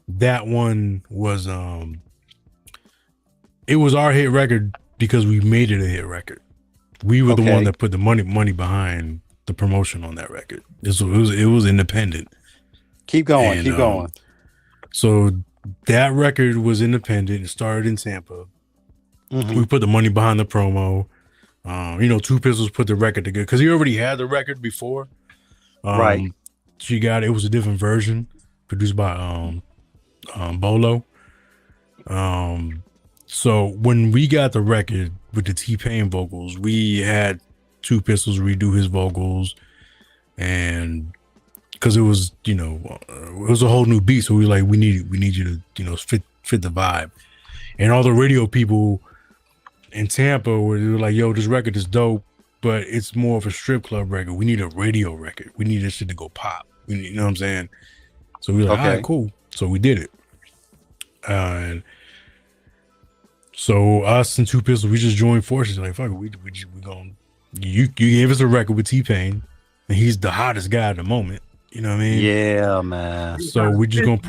that one was it was our hit record because we made it a hit record. We were the one that put the money behind the promotion on that record. It was independent. Keep going. So that record was independent. It started in Tampa. We put the money behind the promo. Two Pistols put the record together because he already had the record before. Right. She got it. It was a different version produced by Bolo. So when we got the record with the T-Pain vocals, we had Two Pistols redo his vocals, and because it was, it was a whole new beat. So we were like, we need you to, fit the vibe. And all the radio people in Tampa were like, yo, this record is dope, but it's more of a strip club record. We need a radio record. We need this shit to go pop. You know what I'm saying? So we were like, all right, cool. So we did it. And so us and Two Pistols, we just joined forces. Like, fuck it, we going, you gave us a record with T-Pain, and he's the hottest guy at the moment. You know what I mean? Yeah, man. So we're just gonna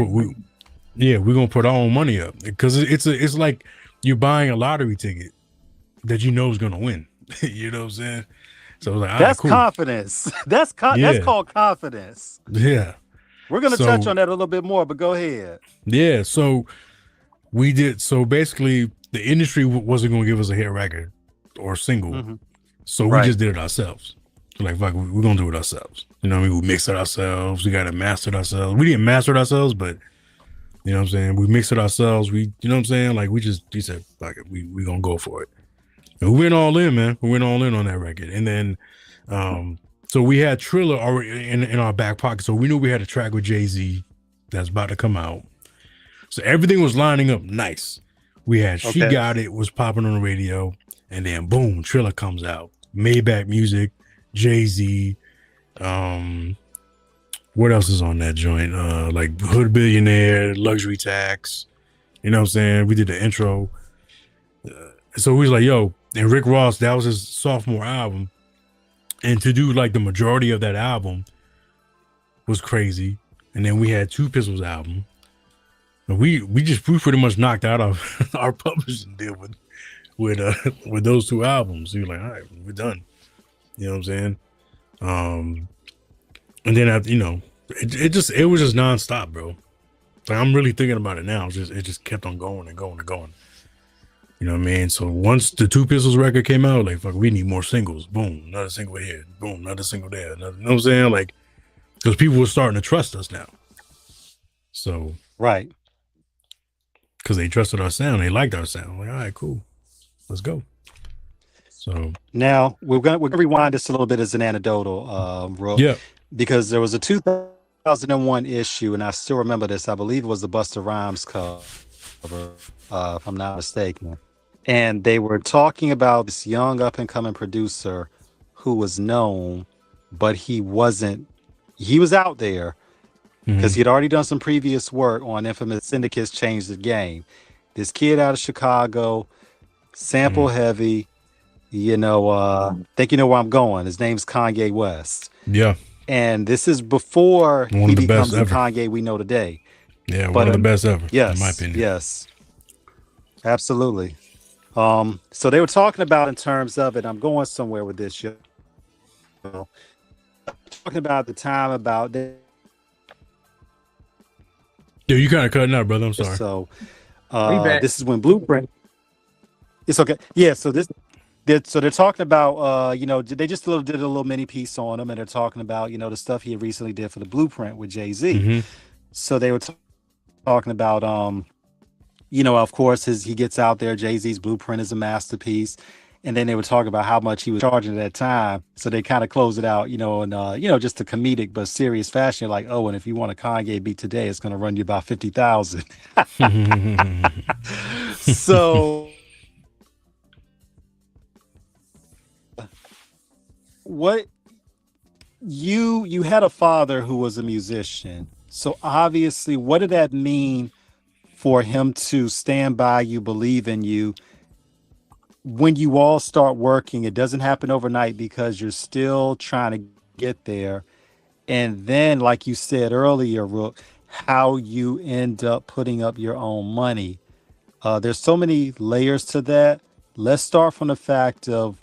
we're gonna put our own money up because it's like you're buying a lottery ticket that you know is gonna win. You know what I'm saying? So like, that's cool. Confidence. That's called confidence. Yeah. We're gonna touch on that a little bit more, but go ahead. Yeah. So we did. So basically, the industry wasn't going to give us a hit record or single, so we just did it ourselves. So like, fuck, we're gonna do it ourselves. You know what I mean? We mixed it ourselves. We got it mastered ourselves. We didn't master it ourselves, but you know what I'm saying? We mixed it ourselves. We, you know what I'm saying? Like we said, fuck it, we gonna go for it. And we went all in, man. We went all in on that record. And then, so we had Triller already in our back pocket. So we knew we had a track with Jay-Z that's about to come out. So everything was lining up nice. We had She Got It was popping on the radio. And then boom, Triller comes out. Maybach Music, Jay-Z. What else is on that joint? Like Hood Billionaire, Luxury Tax. You know what I'm saying? We did the intro. So we was like, yo, and Rick Ross, that was his sophomore album. And to do like the majority of that album was crazy. And then we had Two Pistols album. And we pretty much knocked out our publishing deal with those two albums. We were like, all right, we're done. You know what I'm saying? And then after, you know, it was just nonstop, bro. Like I'm really thinking about it now. It just kept on going and going and going. You know what I mean? So once the Two Pistols record came out, like, fuck, we need more singles. Boom, another single here. Boom, another single there. Another, you know what I'm saying? Like, because people were starting to trust us now. So right, because they trusted our sound, they liked our sound. Like, all right, cool, let's go. So now we're gonna rewind this a little bit as an anecdotal, Rook. Yeah. Because there was a 2001 issue, and I still remember this. I believe it was the Busta Rhymes cover, if I'm not mistaken. And they were talking about this young up and coming producer who was known, but he wasn't. He was out there because he had already done some previous work on Infamous Syndicates Changed the Game. This kid out of Chicago, sample heavy. You know, think you know where I'm going. His name's Kanye West. Yeah. And this is before one he becomes the Kanye we know today. Yeah, one of the best ever. Yes, in my opinion. Yes, absolutely. So they were talking about in terms of it. I'm going somewhere with this. You know, talking about the time about. Yeah, you kind of cutting out, brother. I'm sorry. So this is when Blueprint. It's okay. Yeah. So they're talking about, you know, they just did a little mini piece on him, and they're talking about, you know, the stuff he recently did for the Blueprint with Jay-Z. So they were talking about, you know, of course, he gets out there. Jay-Z's Blueprint is a masterpiece, and then they were talking about how much he was charging at that time. So they kind of close it out, you know, and you know, just a comedic but serious fashion. Like, oh, and if you want a Kanye beat today, it's going to run you about $50,000. So. What you had a father who was a musician, so obviously what did that mean for him to stand by you, believe in you when you all start working? It doesn't happen overnight because you're still trying to get there. And then, like you said earlier, Rook, how you end up putting up your own money. There's so many layers to that. Let's start from the fact of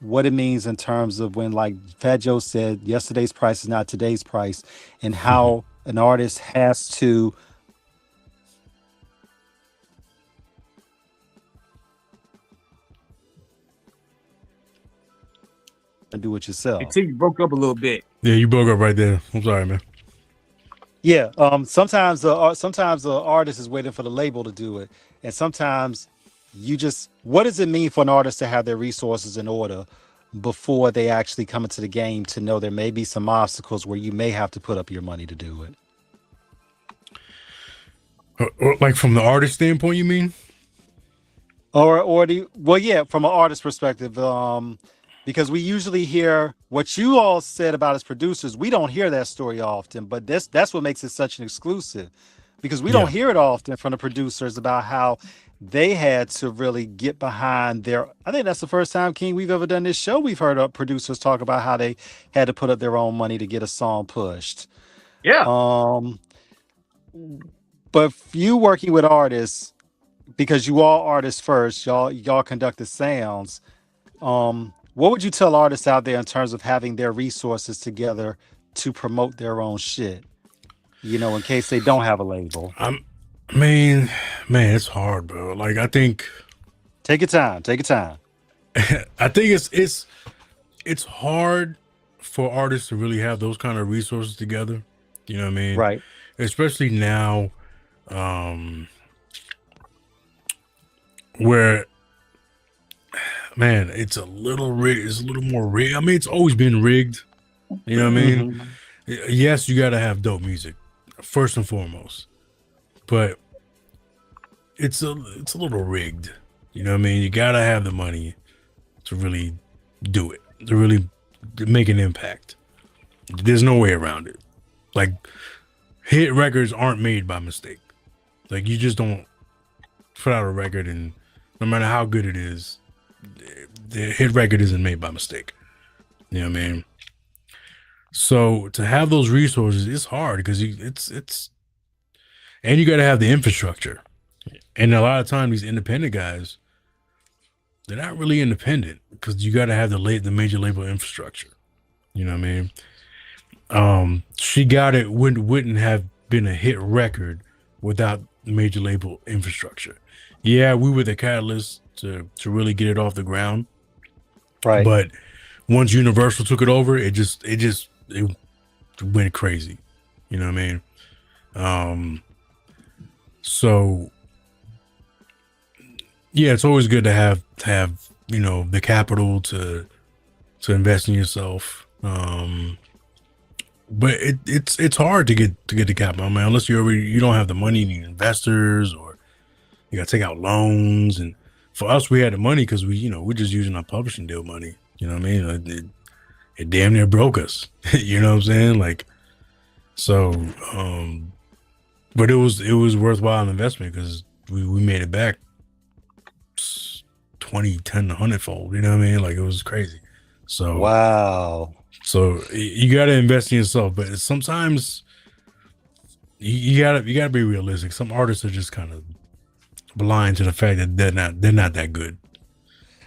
what it means in terms of when, like Fat Joe said, yesterday's price is not today's price, and how an artist has to do it yourself. Until you broke up a little bit. Yeah, you broke up right there. I'm sorry, man. Yeah, sometimes the artist is waiting for the label to do it, and sometimes what does it mean for an artist to have their resources in order before they actually come into the game, to know there may be some obstacles where you may have to put up your money to do it? Like from the artist standpoint, you mean? Yeah, from an artist perspective, because we usually hear what you all said about as producers. We don't hear that story often, but that's what makes it such an exclusive, because we don't hear it often from the producers about how they had to really get behind I think that's the first time, King, we've ever done this show. We've heard producers talk about how they had to put up their own money to get a song pushed. Yeah. But you working with artists, because you all artists first, y'all conduct the sounds. What would you tell artists out there in terms of having their resources together to promote their own shit? You know, in case they don't have a label. I mean, man, it's hard, bro. Like I think Take your time. Take your time. I think it's hard for artists to really have those kind of resources together. You know what I mean? Right. Especially now, um, where man, it's a little rigged. It's a little more rigged. I mean, it's always been rigged. You know what I mean? Mm-hmm. Yes, you gotta have dope music first and foremost, but it's a little rigged. You know what I mean? You gotta have the money to really do it, to really make an impact. There's no way around it. Like hit records aren't made by mistake. Like you just don't put out a record and no matter how good it is, the hit record isn't made by mistake. You know what I mean? So to have those resources is hard because it's and you got to have the infrastructure. And a lot of times these independent guys, they're not really independent because you got to have the major label infrastructure. You know what I mean? She Got It wouldn't have been a hit record without major label infrastructure. Yeah, we were the catalyst to really get it off the ground. Right. But once Universal took it over, it went crazy. You know what I mean? So yeah, it's always good to have the capital to invest in yourself. But it's hard to get the capital, man. Unless you don't have the money, you need investors, or you got to take out loans. And for us, we had the money because we're just using our publishing deal money. You know what I mean? It damn near broke us. You know what I'm saying? Like, so, but it was worthwhile investment because we made it back 20, 10, 100-fold. You know what I mean? Like it was crazy. So Wow. So you got to invest in yourself, but sometimes you gotta be realistic. Some artists are just kind of blind to the fact that they're not that good.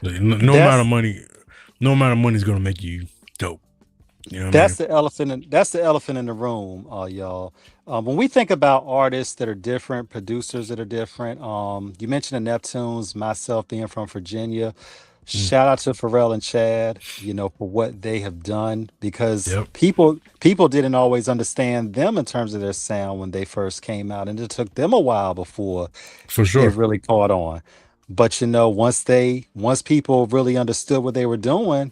Like, no amount of That's money, is gonna make you dope. You know what I mean? that's the elephant. That's the elephant in the room, y'all. When we think about artists that are different, producers that are different, you mentioned the Neptunes. Myself being from Virginia, Mm. shout out to Pharrell and Chad. For what they have done because Yep, people didn't always understand them in terms of their sound when they first came out, and it took them a while before for it sure. really caught on. But once people really understood what they were doing,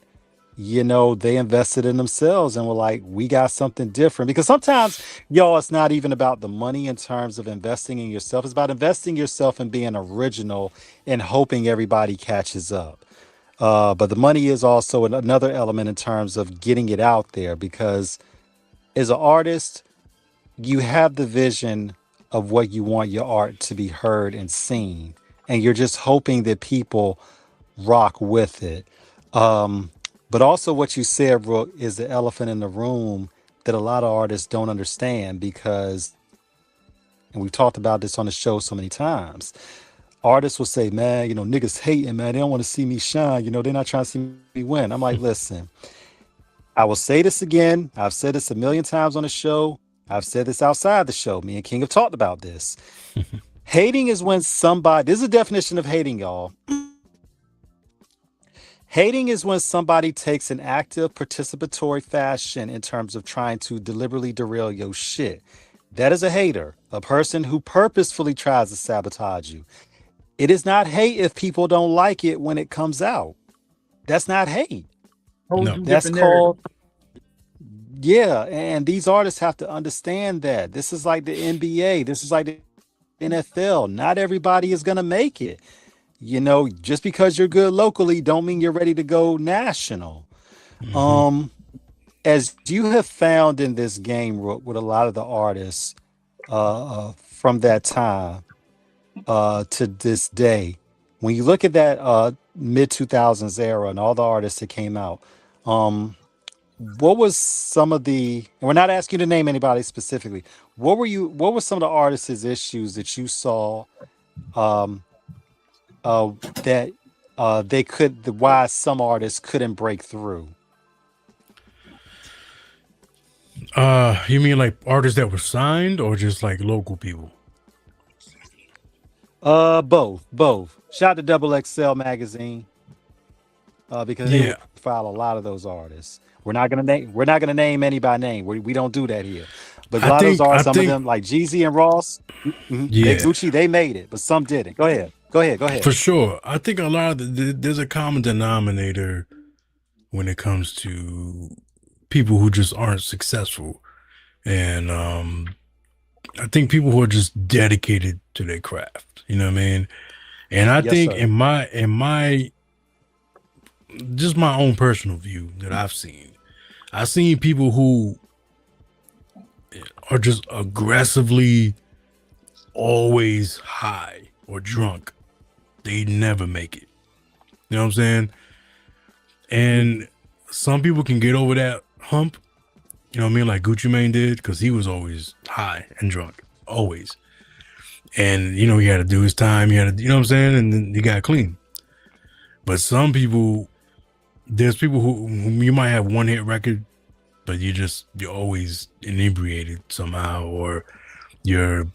they invested in themselves and were like, we got something different. Because sometimes, y'all, it's not even about the money in terms of investing in yourself. It's about investing yourself and being original and hoping everybody catches up. But the money is also another element in terms of getting it out there because as an artist, you have the vision of what you want your art to be heard and seen. And you're just hoping that people rock with it. Um, but also, what you said, Rook, is the elephant in the room that a lot of artists don't understand because, and we've talked about this on the show so many times. Artists will say, man, niggas hating, man. They don't want to see me shine. They're not trying to see me win. I'm like, listen, I will say this again. I've said this a million times on the show. I've said this outside the show. Me and King have talked about this. Hating is when somebody, this is a definition of hating, y'all. Hating is when somebody takes an active participatory fashion in terms of trying to deliberately derail your shit. That is a hater, a person who purposefully tries to sabotage you. It is not hate if people don't like it when it comes out. That's not hate. Whole No, two That's different narratives. called, yeah. And these artists have to understand that. This is like the NBA. This is like the NFL. Not everybody is going to make it. Just because you're good locally don't mean you're ready to go national. hmm Um, as you have found in this game, Rook, with a lot of the artists from that time to this day, when you look at that mid 2000s era and all the artists that came out, um, what was some of the, and we're not asking you to name anybody specifically, what were some of the artists' issues that you saw um, uh, that why some artists couldn't break through? You mean like artists that were signed or just like local people? Both. Shout out to Double XL magazine, because they will Yeah, profile a lot of those artists. We're not gonna name any by name. We don't do that here. But a I lot of those think I artists, some of think them like Jeezy and Ross, they yeah, Gucci, they made it, but some didn't. Go ahead. Go ahead. Go for ahead. sure. I think a lot of there's a common denominator when it comes to people who just aren't successful, and I think people who are just dedicated to their craft. You know what I mean? And I Yes, think sir. in my just my own personal view that I've seen people who are just aggressively always high or drunk. They never make it. You know what I'm saying? And some people can get over that hump. You know what I mean? Like Gucci Mane did, because he was always high and drunk, always. And you know he had to do his time. He had to, you know what I'm saying? And then he got clean. But some people, there's people who you might have one hit record, but you're always inebriated somehow, or you're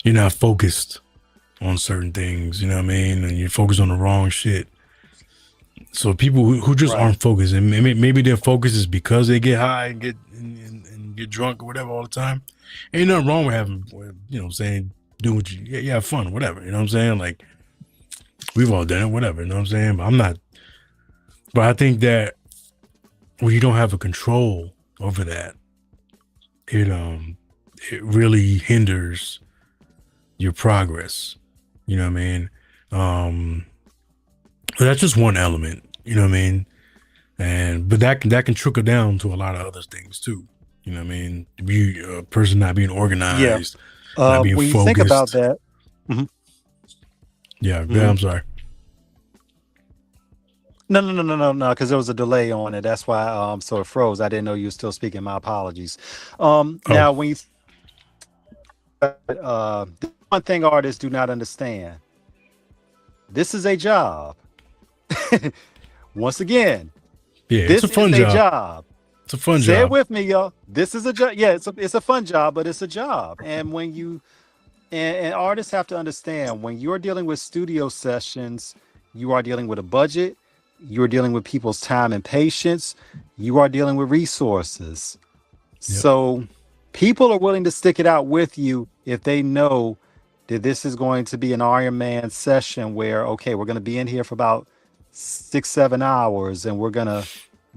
not focused on certain things. You know what I mean? And you're focused on the wrong shit. So people who just Right. aren't focused, and maybe their focus is because they get high and get drunk or whatever all the time. Ain't nothing wrong with having, you know what I'm saying, do what you have fun, whatever. You know what I'm saying? Like, we've all done it, whatever. You know what I'm saying? But I'm not. But I think that when you don't have a control over that, it really hinders your progress. You know what I mean? But that's just one element. You know what I mean? But that can trickle down to a lot of other things too. You know what I mean? A person not being Yeah. organized, not being When you think about focused. that, mhm, Yeah, mhm. I'm sorry. No, because there was a delay on it. That's why so it froze. I didn't know you were still speaking. My apologies. Oh, Now when you the one thing artists do not understand, this is a job. Once again, yeah, it's a this is fun a job. job. It's a fun Say it job. with me, y'all. This is a job. Yeah, it's a fun job, but it's a job. And and artists have to understand, when you're dealing with studio sessions, you are dealing with a budget, you're dealing with people's time and patience, you are dealing with resources. Yep. So people are willing to stick it out with you if they know that this is going to be an Iron Man session where, okay, we're going to be in here for about 6-7 hours and we're going to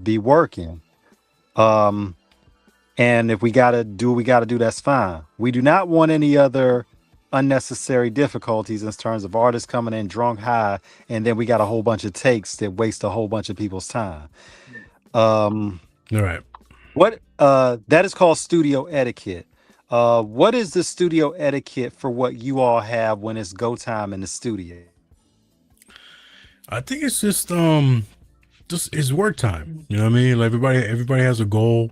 be working. And if we got to do what we got to do, that's fine. We do not want any other unnecessary difficulties in terms of artists coming in drunk high, and then we got a whole bunch of takes that waste a whole bunch of people's time. Um, All right. what that is called studio etiquette. What is the studio etiquette for what you all have when it's go time in the studio? I think it's just it's work time. You know what I mean? Like everybody has a goal,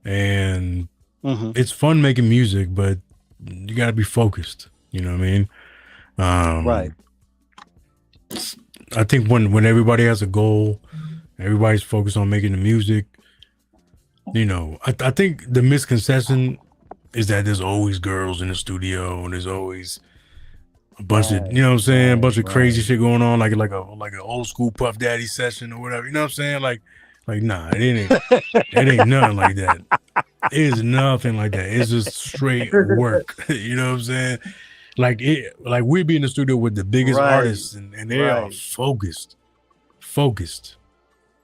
and it's fun making music, but you got to be focused. You know what I mean? Right. I think when everybody has a goal, everybody's focused on making the music. You know, I think the misconception is that there's always girls in the studio, and there's always a bunch of, you know what I'm saying, a bunch of crazy shit going on, like an old school Puff Daddy session or whatever. You know what I'm saying? Like nah, it ain't nothing like that. It is nothing like that. It's just straight work. You know what I'm saying? Like we be in the studio with the biggest artists, and they are focused.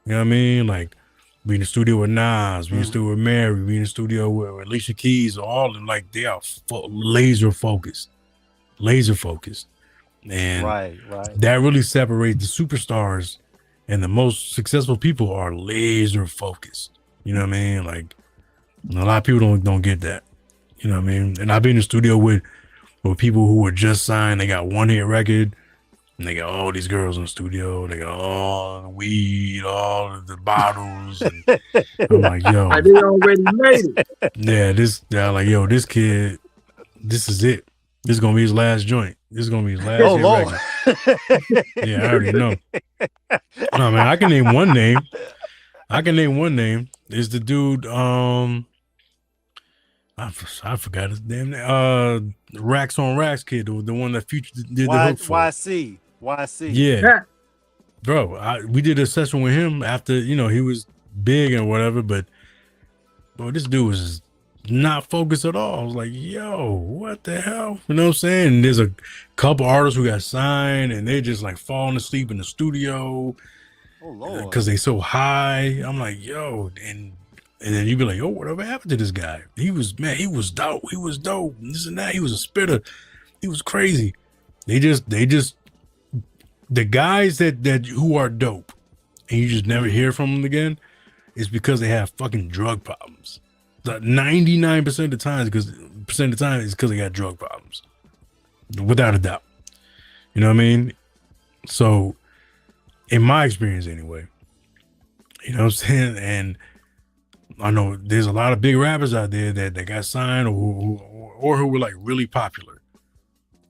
You know what I mean? Like, be in the studio with Nas, be in the studio with Mary, be in the studio with Alicia Keys, all of them. Like, they are laser focused, and that really separates the superstars. And the most successful people are laser focused. You know what I mean? Like, a lot of people don't get that. You know what I mean? And I've been in the studio with people who were just signed. They got one hit record, and they got all these girls in the studio. They got all the weed, all of the bottles. And I'm like, yo, they already made it. Yeah, this kid, this is it. This is gonna be his last joint. This is gonna be his last hit record. Yeah, I already know. No, man, I can name one name. It's the dude. I forgot his damn name. Racks on Racks kid, the one that Future did the hook for. YC. Yeah, bro. We did a session with him after he was big and whatever, but bro, this dude was not focused at all. I was like, yo, what the hell? You know what I'm saying? And there's a couple artists who got signed and they just like falling asleep in the studio. Oh Lord, because they so high. I'm like, yo, and then you be like, yo, whatever happened to this guy? He was dope. He was dope. And this and that. He was a spitter. He was crazy. They just the guys that who are dope and you just never hear from them again is because they have fucking drug problems. 99% of the time is because they got drug problems, without a doubt. You know what I mean? So, in my experience, anyway, you know what I'm saying? And I know there's a lot of big rappers out there that got signed or who were like really popular,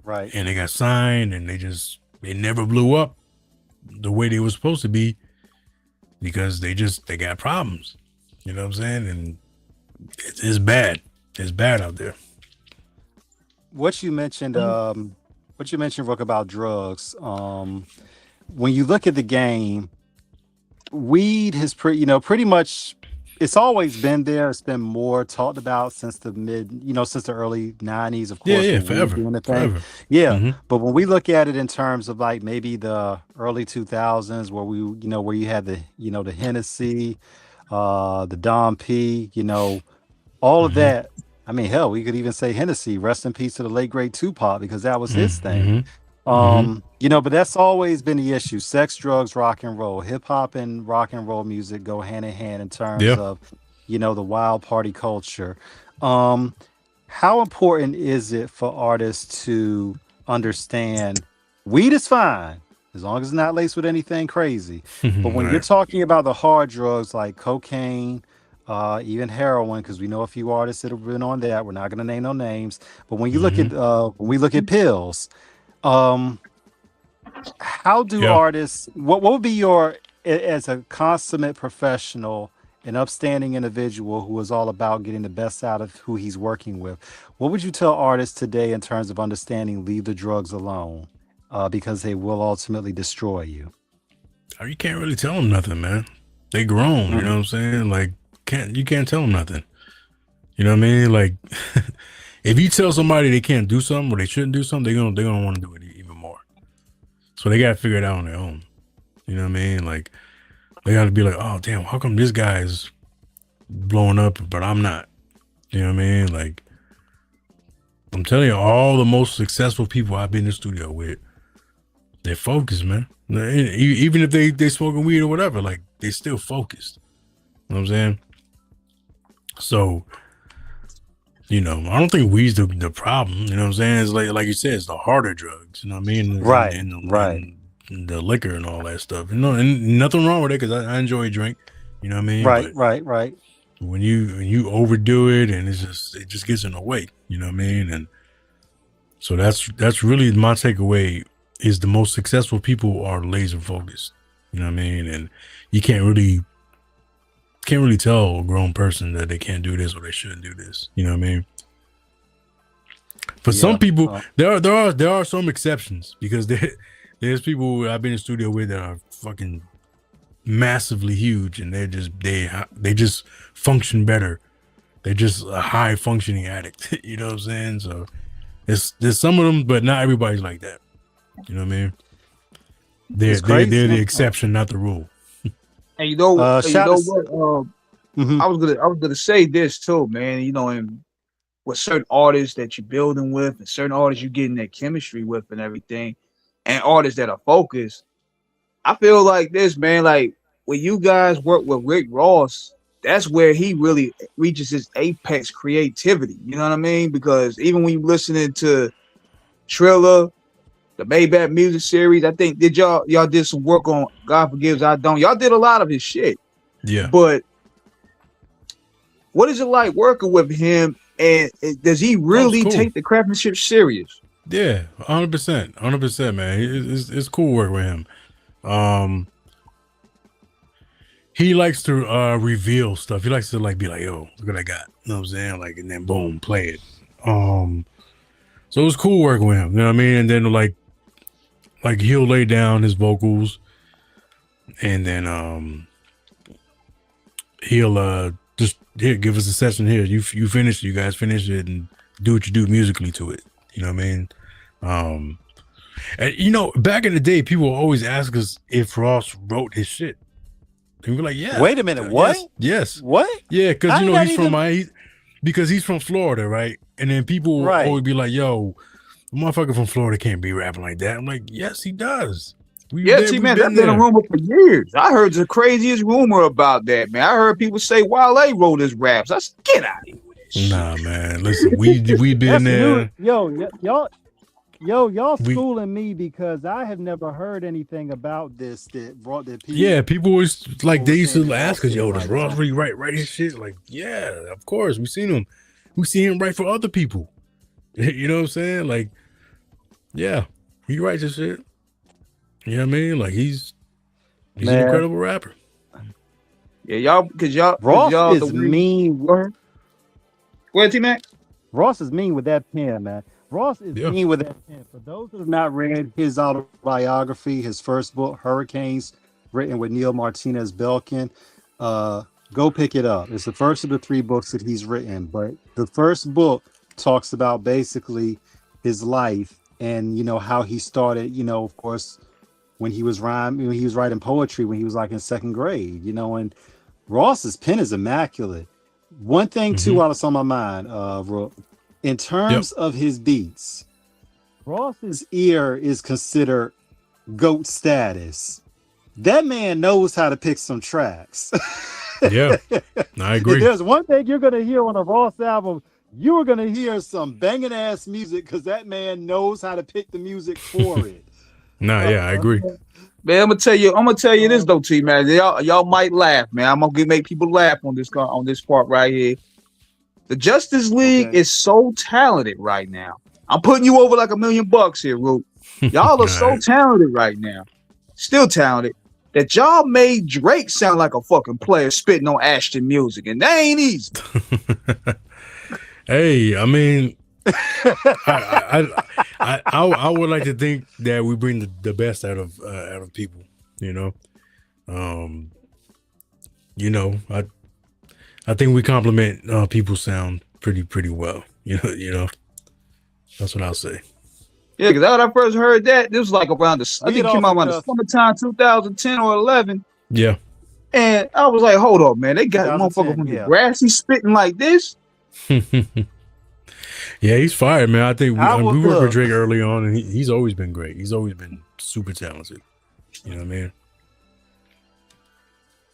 right? And they got signed and they never blew up the way they were supposed to be because they got problems. You know what I'm saying? And it's bad. It's bad out there. What you mentioned, Rook, about drugs. When you look at the game, weed has pretty much, it's always been there. It's been more talked about since the since the early 90s, of course. Yeah, forever. Doing the thing. Forever. Yeah. Mm-hmm. But when we look at it in terms of like maybe the early 2000s where where you had the Hennessy, the Dom P, all of that. I mean, hell, we could even say Hennessy, rest in peace to the late great Tupac, because that was his thing. But that's always been the issue. Sex, drugs, rock and roll. Hip hop and rock and roll music go hand in hand in terms of, the wild party culture. How important is it for artists to understand weed is fine as long as it's not laced with anything crazy? But when you're talking about the hard drugs like cocaine, even heroin, because we know a few artists that have been on that. We're not going to name no names. But when you look at when we look at pills, how do artists, what would be your, as a consummate professional, an upstanding individual who is all about getting the best out of who he's working with, what would you tell artists today in terms of understanding leave the drugs alone, because they will ultimately destroy you? You can't really tell them nothing, man. They grown, you know what I'm saying? Like, you can't tell them nothing. You know what I mean? Like, if you tell somebody they can't do something or they shouldn't do something, they're gonna want to do it even more. So they gotta figure it out on their own. You know what I mean? Like, they gotta be like, oh damn, how come this guy's blowing up but I'm not? You know what I mean? Like, I'm telling you, all the most successful people I've been in the studio with, they're focused, man. Even if they smoking weed or whatever, like, they still focused. You know what I'm saying? So, I don't think weed's the problem. You know what I'm saying? It's like you said, it's the harder drugs. You know what I mean? Right. And the liquor and all that stuff. And nothing wrong with it because I enjoy a drink. You know what I mean? Right. When you overdo it and it just gets in the way. You know what I mean? And so that's really my takeaway. Is the most successful people are laser focused. You know what I mean? And you can't really tell a grown person that they can't do this or they shouldn't do this. You know what I mean? For some people, there are some exceptions because there's people I've been in the studio with that are fucking massively huge and they just function better. They're just a high functioning addict. You know what I'm saying? So there's some of them, but not everybody's like that. You know what I mean? They're the exception, not the rule. And you know what? I was gonna say this too, man. And with certain artists that you're building with, and certain artists you're getting that chemistry with, and everything, and artists that are focused. I feel like this, man. Like when you guys work with Rick Ross, that's where he really reaches his apex creativity. You know what I mean? Because even when you're listening to Triller, the Maybach music series, I think y'all did some work on God Forgives I Don't. Y'all did a lot of his shit. Yeah. But what is it like working with him? And does he really take the craftsmanship serious? Yeah, 100%, man. It's cool work with him. he likes to reveal stuff. He likes to like be like, yo, look what I got. You know what I'm saying? Like, and then boom, play it. So it was cool working with him. You know what I mean? And then like he'll lay down his vocals, and then he'll just here give us a session here. You finish it, you guys finish it, and do what you do musically to it. You know what I mean? And you know, back in the day, people always ask us if Ross wrote his shit. And we're like, yeah. Wait a minute, what? Yes. What? Yeah, because you know because he's from Florida, right? And then people will always be like, yo, a motherfucker from Florida can't be rapping like that. I'm like, yes, he does. T-Man, that's been a rumor for years. I heard the craziest rumor about that, man. I heard people say Wale wrote his raps. I said, get out of here with this Nah, man. Listen, we been there. Y'all schooling me because I have never heard anything about this that people. Yeah, people always like they used to ask us, yo, does Ross really write his shit? Like, yeah, of course. We seen him. We see him write for other people. You know what I'm saying? Like, yeah, he writes his shit. You know what I mean? Like he's an incredible rapper. Yeah, Ross is mean. Go ahead, T-Mac. Ross is mean with that pen, man. Ross is mean with that pen. For those who have not read his autobiography, his first book, Hurricanes, written with Neil Martinez Belkin, go pick it up. It's the first of the 3 books that he's written, but the first book talks about basically his life and, you know, how he started, you know, of course, when he was writing poetry when he was like in 2nd grade, you know, and Ross's pen is immaculate. One thing too, while it's on my mind, Rook, in terms of his beats, Ross's ear is considered GOAT status. That man knows how to pick some tracks. Yeah, I agree. If there's one thing you're gonna hear on a Ross album, you're gonna hear some banging ass music because that man knows how to pick the music for it. Yeah, I agree. Man, I'm gonna tell you this though, T-Man. Y'all might laugh, man. I'm gonna make people laugh on this part right here. The Justice League is so talented right now. I'm putting you over like $1 million here, Rook. Y'all are so talented right now, still talented, that y'all made Drake sound like a fucking player spitting on Ashton music, and that ain't easy. Hey, I mean, I would like to think that we bring the best out of people, you know. You know, I think we complement people's sound pretty well. You know, that's what I'll say. Yeah, because when I first heard that, this was like around I think it came out around the summertime 2010 or 11. Yeah. And I was like, hold up, man. They got a motherfucker from Degrassi spitting like this. Yeah, he's fired, man. I think we worked with Drake early on, and he's always been great. He's always been super talented. You know what I mean?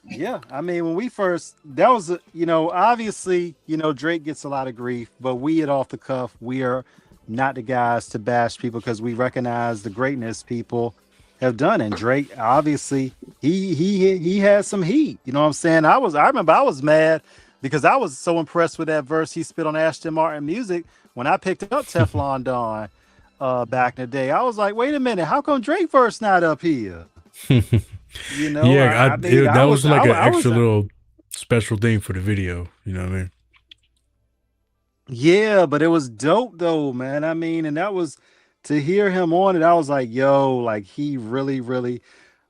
Yeah, I mean, when we first, that was, you know, obviously, you know, Drake gets a lot of grief, but we at Off the Cuff, we are not the guys to bash people because we recognize the greatness people have done. And Drake, obviously, he has some heat. You know what I'm saying? I remember I was mad because I was so impressed with that verse he spit on Ashton Martin music when I picked up Teflon Don back in the day. I was like, wait a minute, how come Drake verse not up here? You know, yeah, that was like an extra little special thing for the video. You know what I mean? Yeah, but it was dope though, man. I mean, and that was to hear him on it. I was like, yo, like he really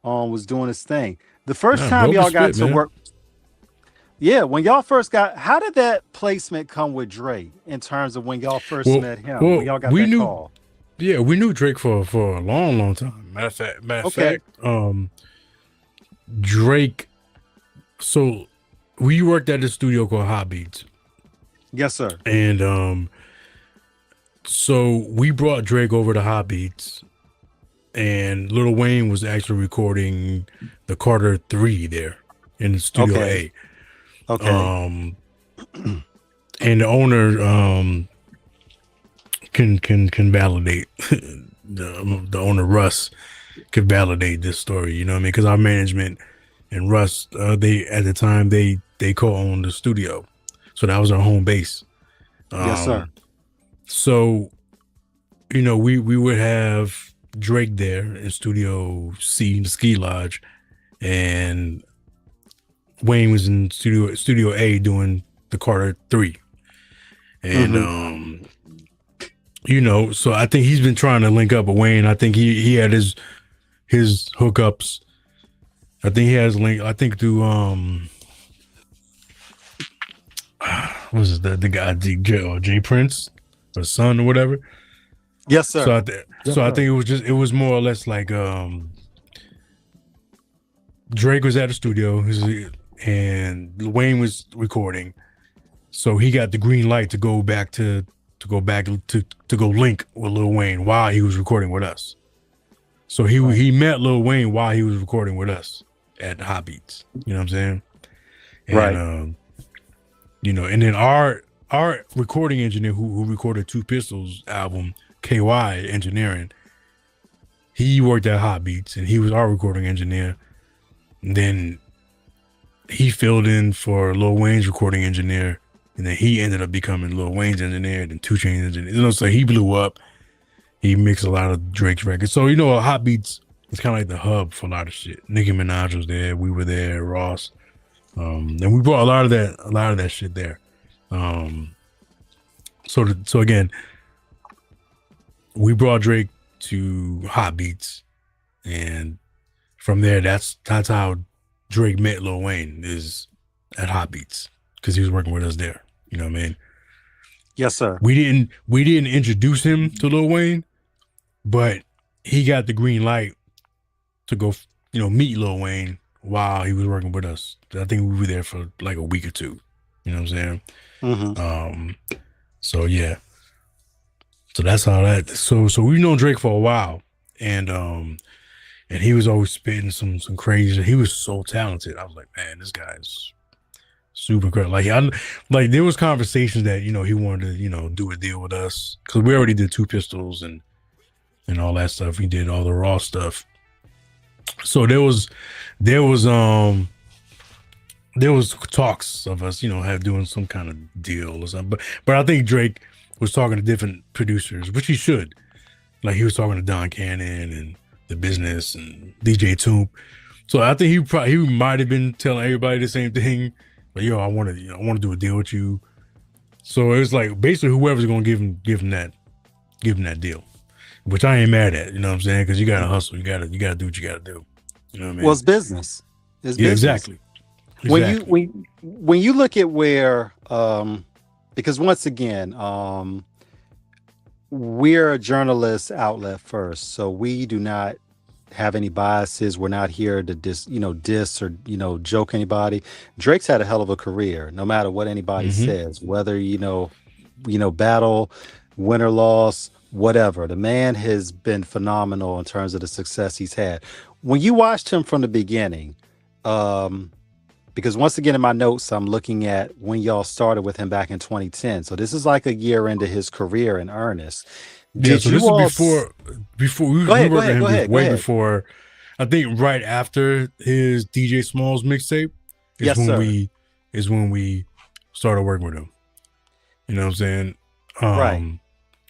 was doing his thing. The first time y'all got to work. Yeah, when y'all first got, how did that placement come with Drake in terms of when y'all first met him? When y'all got that call? Yeah, we knew Drake for a long time. Matter of fact, Drake. So we worked at a studio called Hot Beats. Yes, sir. And so we brought Drake over to Hot Beats, and Lil Wayne was actually recording the Carter 3 there in the Studio A. Okay. And the owner can validate the owner Russ could validate this story, you know what I mean? Because our management and Russ, they at the time they co-owned the studio, so that was our home base. Yes, sir. So, you know, we would have Drake there in Studio C, the Ski Lodge, and Wayne was in Studio A doing the Carter 3. And you know, so I think he's been trying to link up with Wayne. I think he had his hookups. I think he has link. I think through what was it, the guy J Prince or son or whatever. Yes, sir. So I think it was more or less like Drake was at the studio and Wayne was recording, so he got the green light to go back to go link with Lil Wayne while he was recording with us. So he met Lil Wayne while he was recording with us at Hot Beats. You know what I'm saying? And, right. You know, and then our recording engineer who recorded Two Pistols album, KY Engineering, he worked at Hot Beats and he was our recording engineer. And then he filled in for Lil Wayne's recording engineer, and then he ended up becoming Lil Wayne's engineer and 2 Chainz engineer. You know, so he blew up. He mixed a lot of Drake's records. So, you know, Hot Beats is kind of like the hub for a lot of shit. Nicki Minaj was there. We were there. Ross. And we brought a lot of that shit there. So again, we brought Drake to Hot Beats, and from there, that's how Drake met Lil Wayne, is at Hot Beats, because he was working with us there. You know what I mean? Yes, sir. We didn't introduce him to Lil Wayne, but he got the green light to go, you know, meet Lil Wayne while he was working with us. I think we were there for like a week or two. You know what I'm saying? So yeah. So that's how that. So we've known Drake for a while, and he was always spitting some crazy. He was so talented. I was like, man, this guy's super great. Like there was conversations that, you know, he wanted to, you know, do a deal with us, because we already did Two Pistols and all that stuff. We did all the Raw stuff. So there was talks of us, you know, doing some kind of deal or something. But I think Drake was talking to different producers, which he should. Like, he was talking to Don Cannon and The Business and DJ Toomp. So I think he might have been telling everybody the same thing. Like, yo, I want to do a deal with you. So it was like basically whoever's gonna give him that deal, which I ain't mad at. You know what I'm saying? Because you gotta hustle. You gotta do what you gotta do. You know what I mean? Well, it's business. It's business. Exactly. When you look at where, because once again, we're a journalist outlet first, so we do not have any biases. We're not here to diss or, you know, joke anybody. Drake's had a hell of a career, no matter what anybody says, whether, you know, battle, win or loss, whatever. The man has been phenomenal in terms of the success he's had. When you watched him from the beginning, because once again in my notes, I'm looking at when y'all started with him back in 2010. So this is like a year into his career in earnest. Yeah, so this is before we worked with him way before. I think right after his DJ Smalls mixtape is when we started working with him. You know what I'm saying? Right.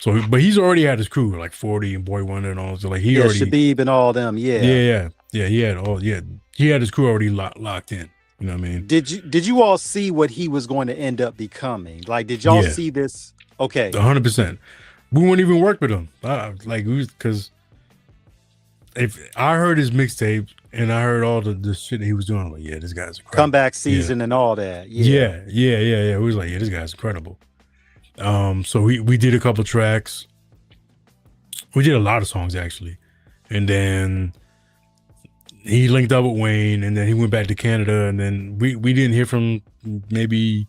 So, but he's already had his crew, like 40 and Boy Wonder and all. So like he already Shabib and all them. Yeah. He had his crew already locked in. You know what I mean? Did you all see what he was going to end up becoming? Like, did y'all see this? Okay, 100%. We wouldn't even work with him. Because if I heard his mixtape and I heard all the shit that he was doing, I'm like, yeah, this guy's incredible. Comeback season and all that. Yeah. We was like, yeah, this guy's incredible. So we did a couple tracks. We did a lot of songs actually, and then he linked up with Wayne, and then he went back to Canada, and then we didn't hear from maybe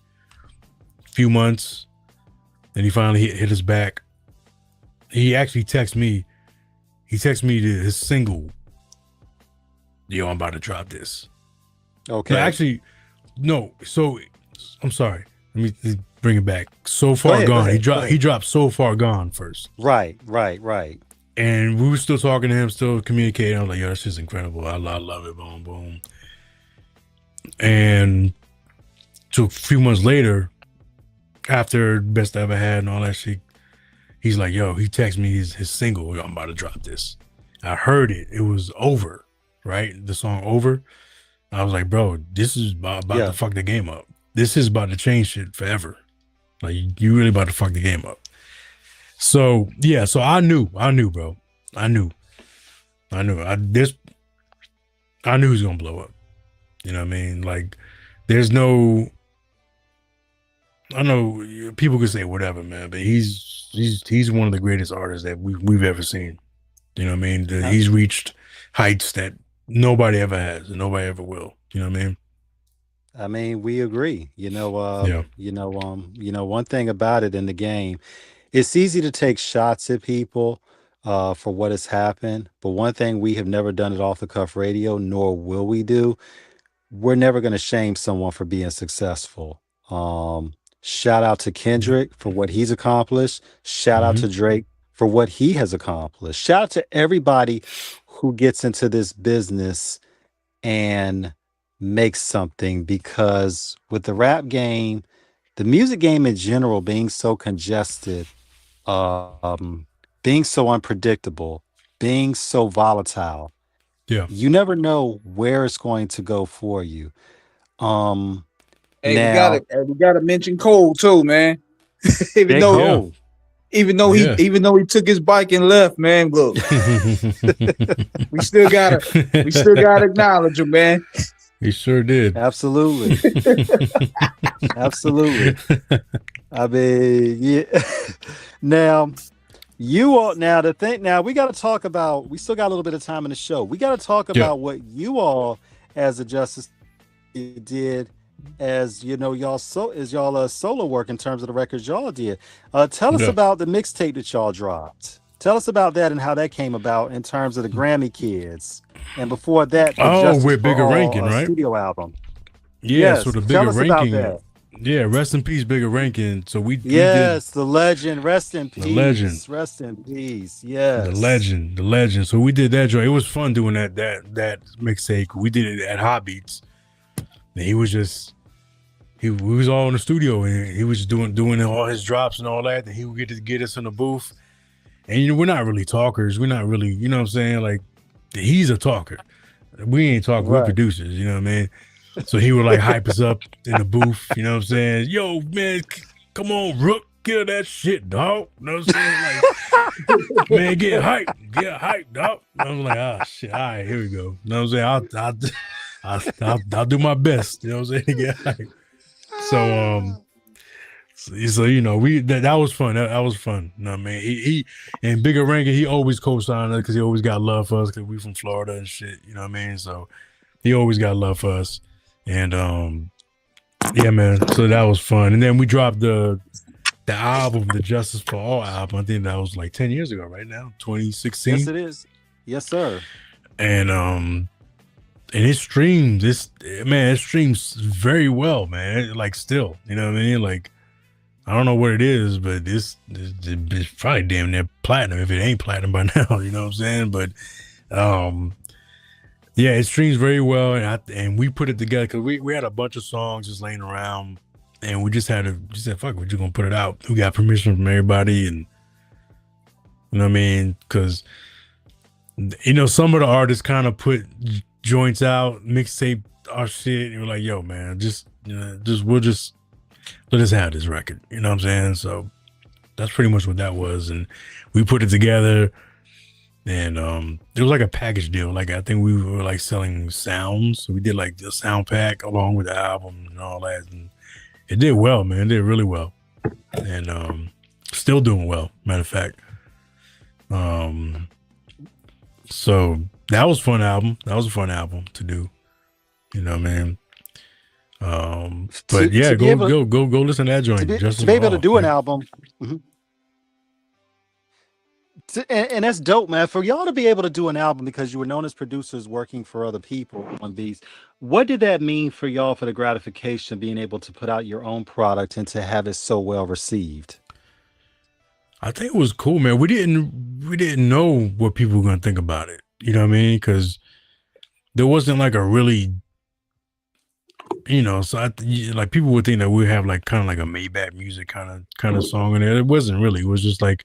a few months. Then he finally hit us back. He actually texted me. He texted me his single. Yo, I'm about to drop this. Okay. No, actually, no. So I'm sorry. Let me bring it back. So Far Gone. He dropped So Far Gone first. Right. And we were still talking to him, still communicating. I was like, yo, that's just incredible. I love it. Boom, boom. And so a few months later, after Best I Ever Had and all that shit, he's like, yo, he texted me his single. Yo, I'm about to drop this. I heard it. It was Over, right? The song Over. I was like, bro, this is about to fuck the game up. This is about to change shit forever. Like, you really about to fuck the game up. So yeah, so I knew, bro. I knew. I knew he was gonna blow up. You know what I mean? Like, there's no. I know people could say whatever, man, but he's one of the greatest artists that we've ever seen. You know what I mean? He's reached heights that nobody ever has and nobody ever will. You know what I mean? I mean, we agree. One thing about it in the game, it's easy to take shots at people for what has happened. But one thing we have never done at Off the Cuff Radio, nor will we do, we're never going to shame someone for being successful. Shout out to Kendrick for what he's accomplished. Shout out to Drake for what he has accomplished. Shout out to everybody who gets into this business and makes something, because with the rap game, the music game in general being so congested, being so unpredictable, being so volatile, you never know where it's going to go for you. Hey, we gotta mention Cole too, man. even though he took his bike and left, man. Look, we still gotta acknowledge him, man. He sure did. Absolutely. Absolutely. I mean, yeah. Now, we got to talk about, we still got a little bit of time in the show. We got to talk about what you all as a Justice did, as y'all solo work in terms of the records y'all did. Tell us about the mixtape that y'all dropped. Tell us about that and how that came about in terms of the Grammy Kids. And before that, with Bigger Ranking, right? Studio album. Yeah, so the Bigger Ranking. Yeah, rest in peace, Bigger Ranking. So we did the legend. Rest in peace. The legend. Rest in peace. Yes. The legend. So we did that joint. It was fun doing that mixtape. We did it at Hot Beats. And we was all in the studio and he was doing all his drops and all that. And he would get us in the booth. And we're not really talkers. We're not really, you know what I'm saying? Like, he's a talker. We ain't talking, we're producers, you know what I mean? So he would like hype us up in the booth, you know what I'm saying? Yo, man, come on, Rook, kill that shit, dog. You know what I'm saying? Like, man, get hype, dog. And I was like, oh shit, all right, here we go. You know what I'm saying? I'll do my best, you know what I'm saying, to get hype. So that was fun. That was fun. You know what I mean? He and Bigger Ranking, he always co-signed us because he always got love for us because we from Florida and shit. You know what I mean? So he always got love for us. And yeah, man. So that was fun. And then we dropped the album, the Justice for All album. I think that was like 10 years ago, right now, 2016. Yes, it is. Yes, sir. And it streams. It streams very well, man. Like still, you know what I mean? Like, I don't know what it is, but it's probably damn near platinum if it ain't platinum by now. You know what I'm saying? But yeah, it streams very well, and we put it together because we had a bunch of songs just laying around, and we just said, fuck, we're just gonna put it out. We got permission from everybody, and you know what I mean? Because some of the artists kind of put joints out, mixtape our shit, and we're like, yo, man, we'll just let us have this record. You know what I'm saying? So that's pretty much what that was. And we put it together, and it was like a package deal. Like, I think we were like selling sounds. So we did like the sound pack along with the album and all that. And it did well, man. It did really well. And still doing well, matter of fact. So that was a fun album. That was a fun album to do. You know what I mean? But yeah, go listen to that joint. To be able to do an album. Mm-hmm. And that's dope, man. For y'all to be able to do an album because you were known as producers working for other people on these, what did that mean for y'all for the gratification of being able to put out your own product and to have it so well received? I think it was cool, man. We didn't know what people were gonna think about it. You know what I mean? Because there wasn't like a really, so like people would think that we have like kind of like a Maybach music kind of song in there. It wasn't really. It was just like,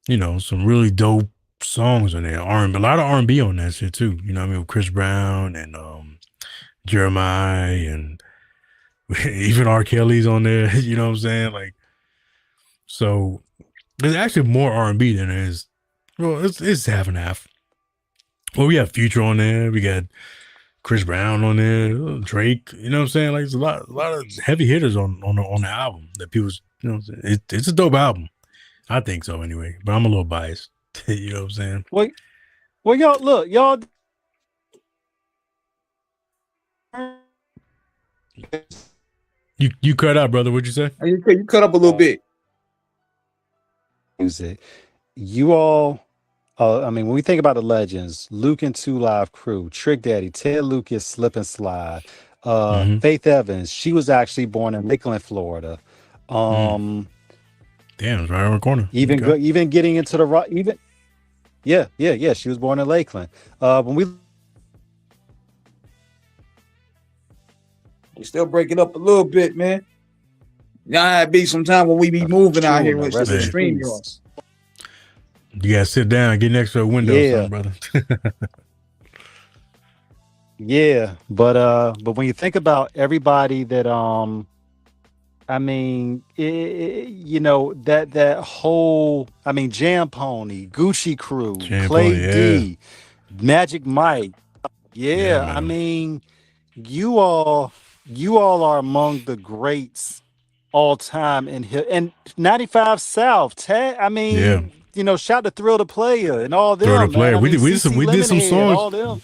some really dope songs in there. R&B, a lot of R&B on that shit too. You know what I mean? With Chris Brown and Jeremiah and even R. Kelly's on there. You know what I'm saying? Like, so there's actually more R&B than there is. Well, it's half and half. Well, we have Future on there. We got Chris Brown on there, Drake. You know what I'm saying? Like, there's a lot of heavy hitters on the album that people. You know, it's a dope album. I think so anyway. But I'm a little biased. You know what I'm saying? Well, y'all look, y'all. You cut out, brother. What'd you say? You cut up a little bit. Music. You all, I mean, when we think about the legends, Luke and Two Live Crew, Trick Daddy, Ted Lucas, Slip and Slide, Faith Evans. She was actually born in Lakeland, Florida. Damn, it's right around the corner. Even getting into the rock, even yeah. She was born in Lakeland. When we still breaking up a little bit, man. Now it be sometime when we be moving out here with the stream yards. You gotta sit down, get next to a window, or something, brother. Yeah, but when you think about everybody that I mean, you know, that whole, I mean, Jam Pony, Gucci Crew, Clay D, Magic Mike. Yeah, I mean, you all are among the greats all time and 95 South. I mean, you know, shout to Thrill the Player and all them. Thrill the Player. Man. We did some songs. All them.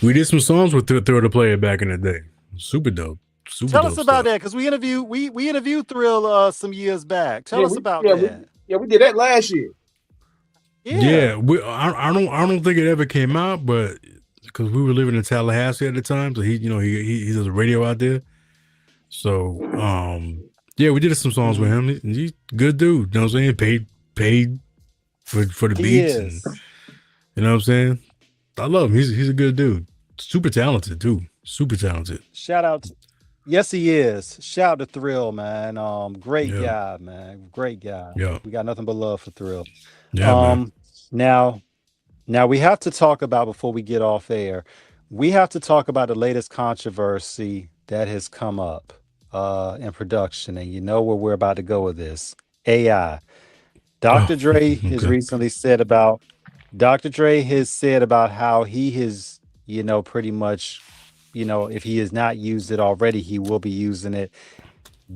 We did some songs with Thrill the Player back in the day. Super dope. Tell us about that, because we interviewed Thrill some years back. Tell us about that. We did that last year. Yeah. I don't think it ever came out, but because we were living in Tallahassee at the time, so he does a radio out there. So we did some songs with him. He's a good dude. You know what I'm saying? Paid for the beats. And, you know what I'm saying? I love him. He's a good dude. Super talented too. Super talented. Shout out. Yes, he is. Shout out to Thrill, man. Great guy, man. Great guy. Yeah. We got nothing but love for Thrill. Yeah, man. Now we have to talk about, before we get off air, we have to talk about the latest controversy that has come up in production, and you know where we're about to go with this. AI. Dr. Dre has recently said about how he has, you know, pretty much, you know, if he has not used it already, he will be using it.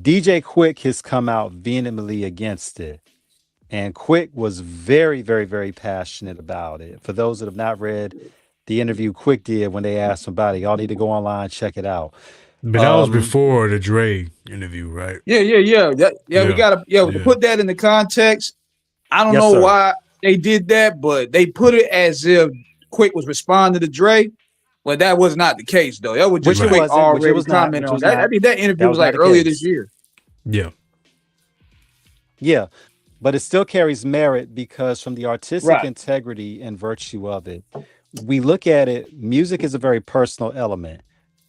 DJ Quick has come out vehemently against it. And Quick was very, very, very passionate about it. For those that have not read the interview Quick did when they asked him about it, y'all need to go online, check it out. But that was before the Dre interview, right? Yeah. We gotta put that in the context. I don't know why they did that, but they put it as if Quick was responding to Dre. But that was not the case, though. That was just Quick already commenting on that. I mean, that interview was like earlier this year. Yeah. Yeah. But it still carries merit, because from the artistic integrity and virtue of it, we look at it, music is a very personal element,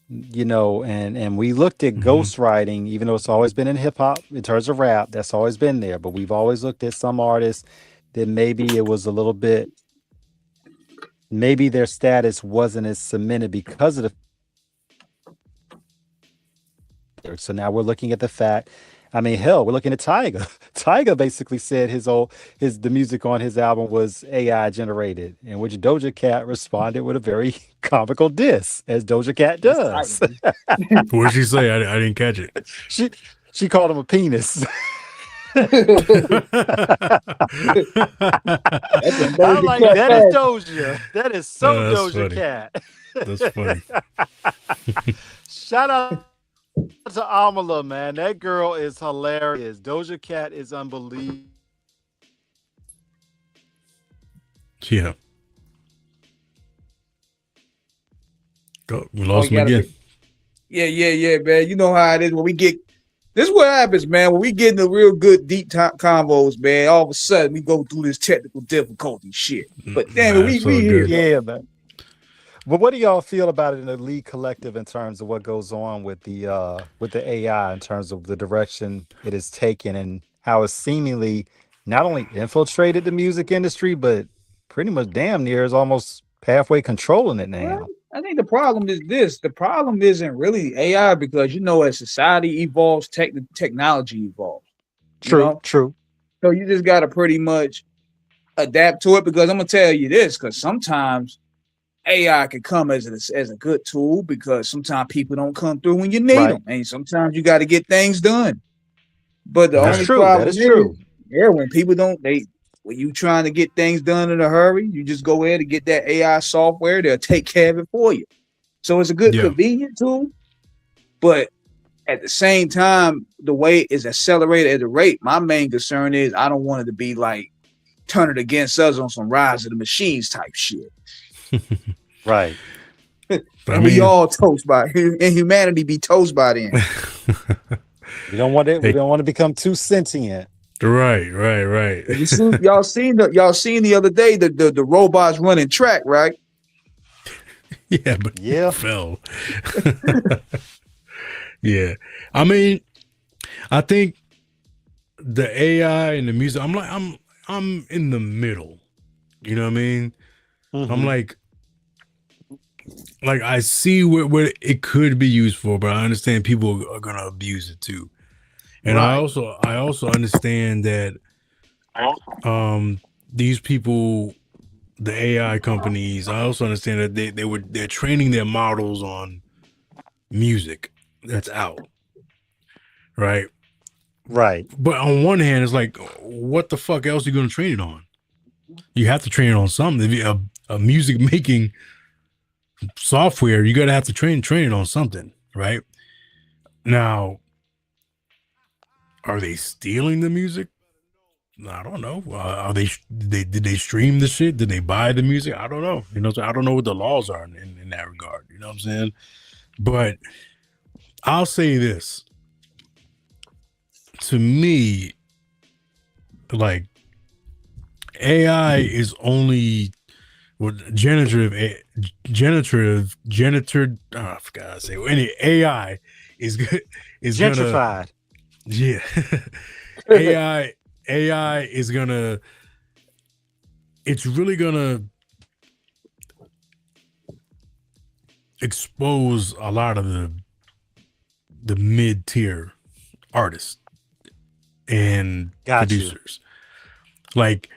you know, and we looked at ghostwriting, even though it's always been in hip hop, in terms of rap, that's always been there. But we've always looked at some artists that maybe it was a little bit, maybe their status wasn't as cemented because of the. So now we're looking at the fact. I mean, hell, we're looking at Tyga. Tyga basically said the music on his album was AI generated, in which Doja Cat responded with a very comical diss, as Doja Cat does. What did she say? I didn't catch it. She called him a penis. I'm like, that is Doja. That is so Doja Cat. That's funny. Shout out to Amala, man. That girl is hilarious. Doja Cat is unbelievable. Yeah. We lost him again. Yeah, man. You know how it is when we get. This is what happens, man. When we get into real good deep convos, man, all of a sudden we go through this technical difficulty shit. But damn it, we here. Yeah, man. But what do y'all feel about it in the League Collective in terms of what goes on with the AI, in terms of the direction it is taken and how it's seemingly not only infiltrated the music industry, but pretty much damn near is almost halfway controlling it now? I think the problem is this. The problem isn't really AI because as society evolves, technology evolves. You True, know, true. so you just gotta pretty much adapt to it. Because I'm gonna tell you this, because sometimes AI can come as a good tool because sometimes people don't come through when you need Right. them, and sometimes you got to get things done. But the That's only Right. true. That problem is is, true. when people don't, when you trying to get things done in a hurry, you just go ahead and get that AI software. They'll take care of it for you. So it's a good Yeah. convenient tool, but at the same time, the way it's accelerated at the rate, my main concern is I don't want it to be like turn it against us on some rise of the machines type shit. Right. But I And we mean, all toast by and humanity be toast by then. We don't want it. We hey, don't want to become too sentient. right. You see, y'all seen the other day the robots running track, right? Yeah, but Yeah. it fell. Yeah. I mean, I think the AI and the music, I'm in the middle. You know what I mean? I'm like I see what it could be used for, but I understand people are gonna abuse it too. And Right. I also understand that these people, the AI companies, I also understand that they're training their models on music that's out, right? Right. But on one hand, it's like, what the fuck else are you gonna train it on? You have to train it on something. If you, a music making software, you gotta have to train it on something, right? Now, are they stealing the music? I don't know. Are did they stream the shit? Did they buy the music? I don't know. You know, so I don't know what the laws are in that regard. You know what I'm saying? But I'll say this: to me, like AI is only generative. Oh, I forgot to say. Any AI is good is gonna Gentrified. yeah. AI is gonna. It's really gonna expose a lot of the mid tier artists and Got you. producers. Like,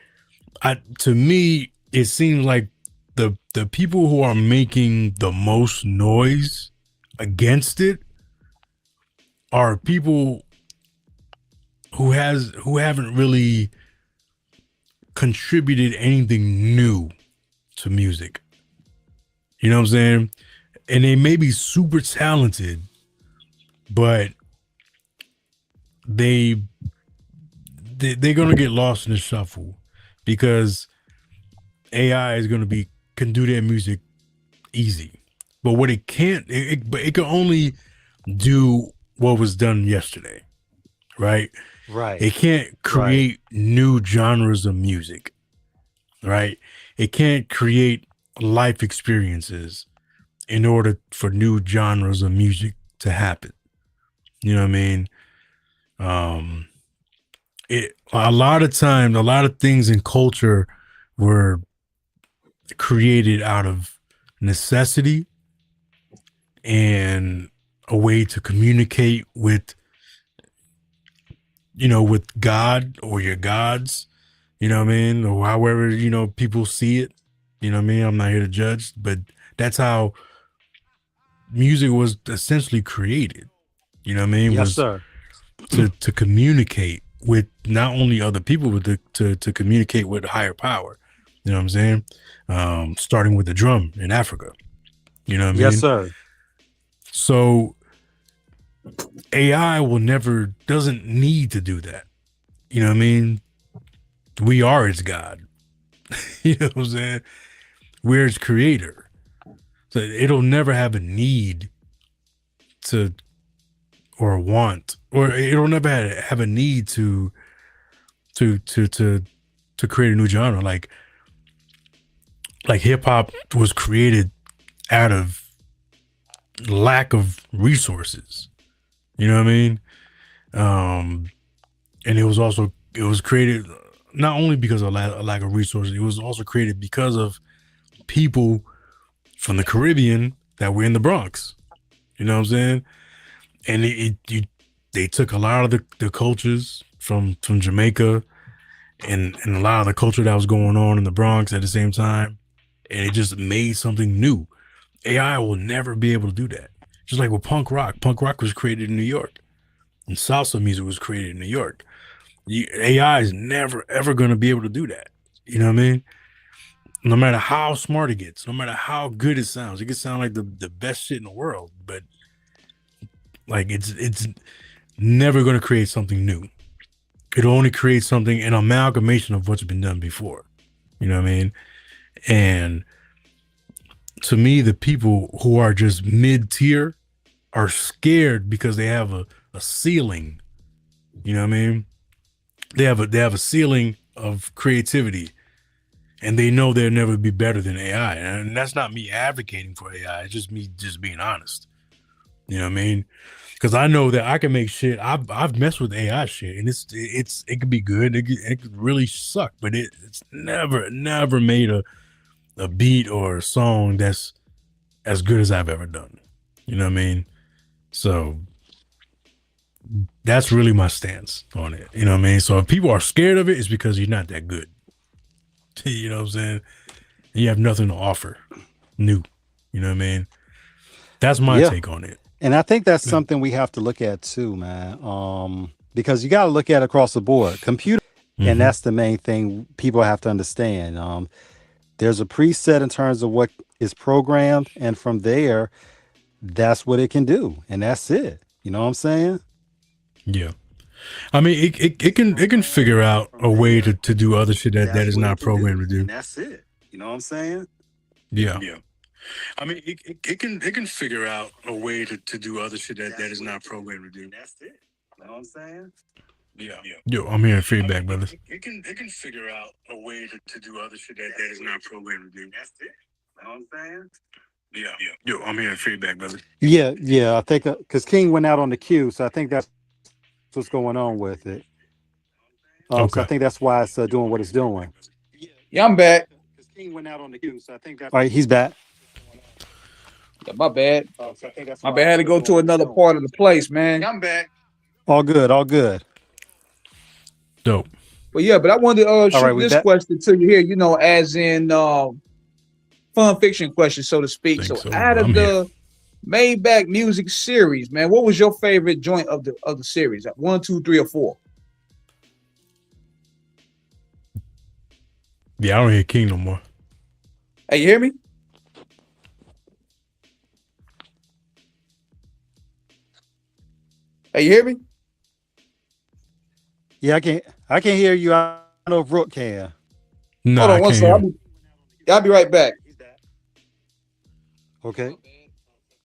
to me, it seems like the people who are making the most noise against it are people who haven't really contributed anything new to music. You know what I'm saying? And they may be super talented, but they they're gonna get lost in the shuffle because AI is gonna be can do their music easy. But what it can't, but it can only do what was done yesterday, right? Right. It can't Right. create new genres of music, right? It can't create life experiences in order for new genres of music to happen. You know what I mean? Um, it a lot of times, a lot of things in culture were created out of necessity and a way to communicate with with God or your gods, you know what I mean, or however people see it. You know what I mean? I'm not here to judge, but that's how music was essentially created. You know what I mean? Yes, Was sir. to communicate with not only other people, but to communicate with a higher power. You know what I'm saying? Starting with the drum in Africa. You know what I Yes, mean? sir. So AI doesn't need to do that. You know what I mean? We are its God. You know what I'm saying? We're its creator. So it'll never have a need to or want, or it'll never have a need to to to to to create a new genre. Like hip hop was created out of lack of resources. You know what I mean? And it was created not only because of a lack of resources, it was also created because of people from the Caribbean that were in the Bronx. You know what I'm saying? And they took a lot of the cultures from Jamaica and a lot of the culture that was going on in the Bronx at the same time, and it just made something new. AI will never be able to do that. Just like with punk rock. Punk rock was created in New York, and salsa music was created in New York. AI is never ever going to be able to do that. You know what I mean? No matter how smart it gets, no matter how good it sounds, it can sound like the best shit in the world, but like it's never going to create something new. It'll only create something, an amalgamation of what's been done before. You know what I mean? And to me, the people who are just mid-tier are scared because they have a ceiling. You know what I mean? They have a ceiling of creativity, and they know they'll never be better than AI. And that's not me advocating for AI. It's just me just being honest. You know what I mean? Because I know that I can make shit. I've messed with AI shit, and it could be good. It could really suck, but it's never made a beat or a song that's as good as I've ever done. You know what I mean? So that's really my stance on it. You know what I mean? So if people are scared of it, it's because you're not that good. You know what I'm saying? You have nothing to offer new. You know what I mean? That's my take on it. And I think that's something we have to look at too, man. Because you got to look at it across the board. Computer, and that's the main thing people have to understand. There's a preset in terms of what is programmed, and from there, that's what it can do, and that's it. You know what I'm saying? Yeah. I mean, it can figure out a way to do other shit that is not programmed to do. And that's it. You know what I'm saying? Yeah. I mean, it can figure out a way to do other shit that is not programmed to do. That's it. You know what I'm saying? Yeah. Yo, I'm hearing feedback, brothers. It can figure out a way to do other shit that is not programmed to do. That's it. You know what I'm saying? Yeah. Yo, I'm hearing feedback, brother. Yeah. I think because King went out on the queue, so I think that's what's going on with it. So I think that's why it's doing what it's doing. Yeah, I'm back. King went out on the queue, so I think that's all right. He's back. Yeah, my bad. My bad. I had to go to another part of the place, man. I'm back. All good. Dope. But yeah, but I wanted to shoot this question to you here, you know, as in fun fiction question, so to speak. So out of the Maybach music series, man, what was your favorite joint of the series? 1, 2, 3, or 4? Yeah, I don't hear King no more. Hey, you hear me? Hey, you hear me? Yeah, I can hear you. I don't know if Rook can. No, hold on one second. I'll be right back. Okay.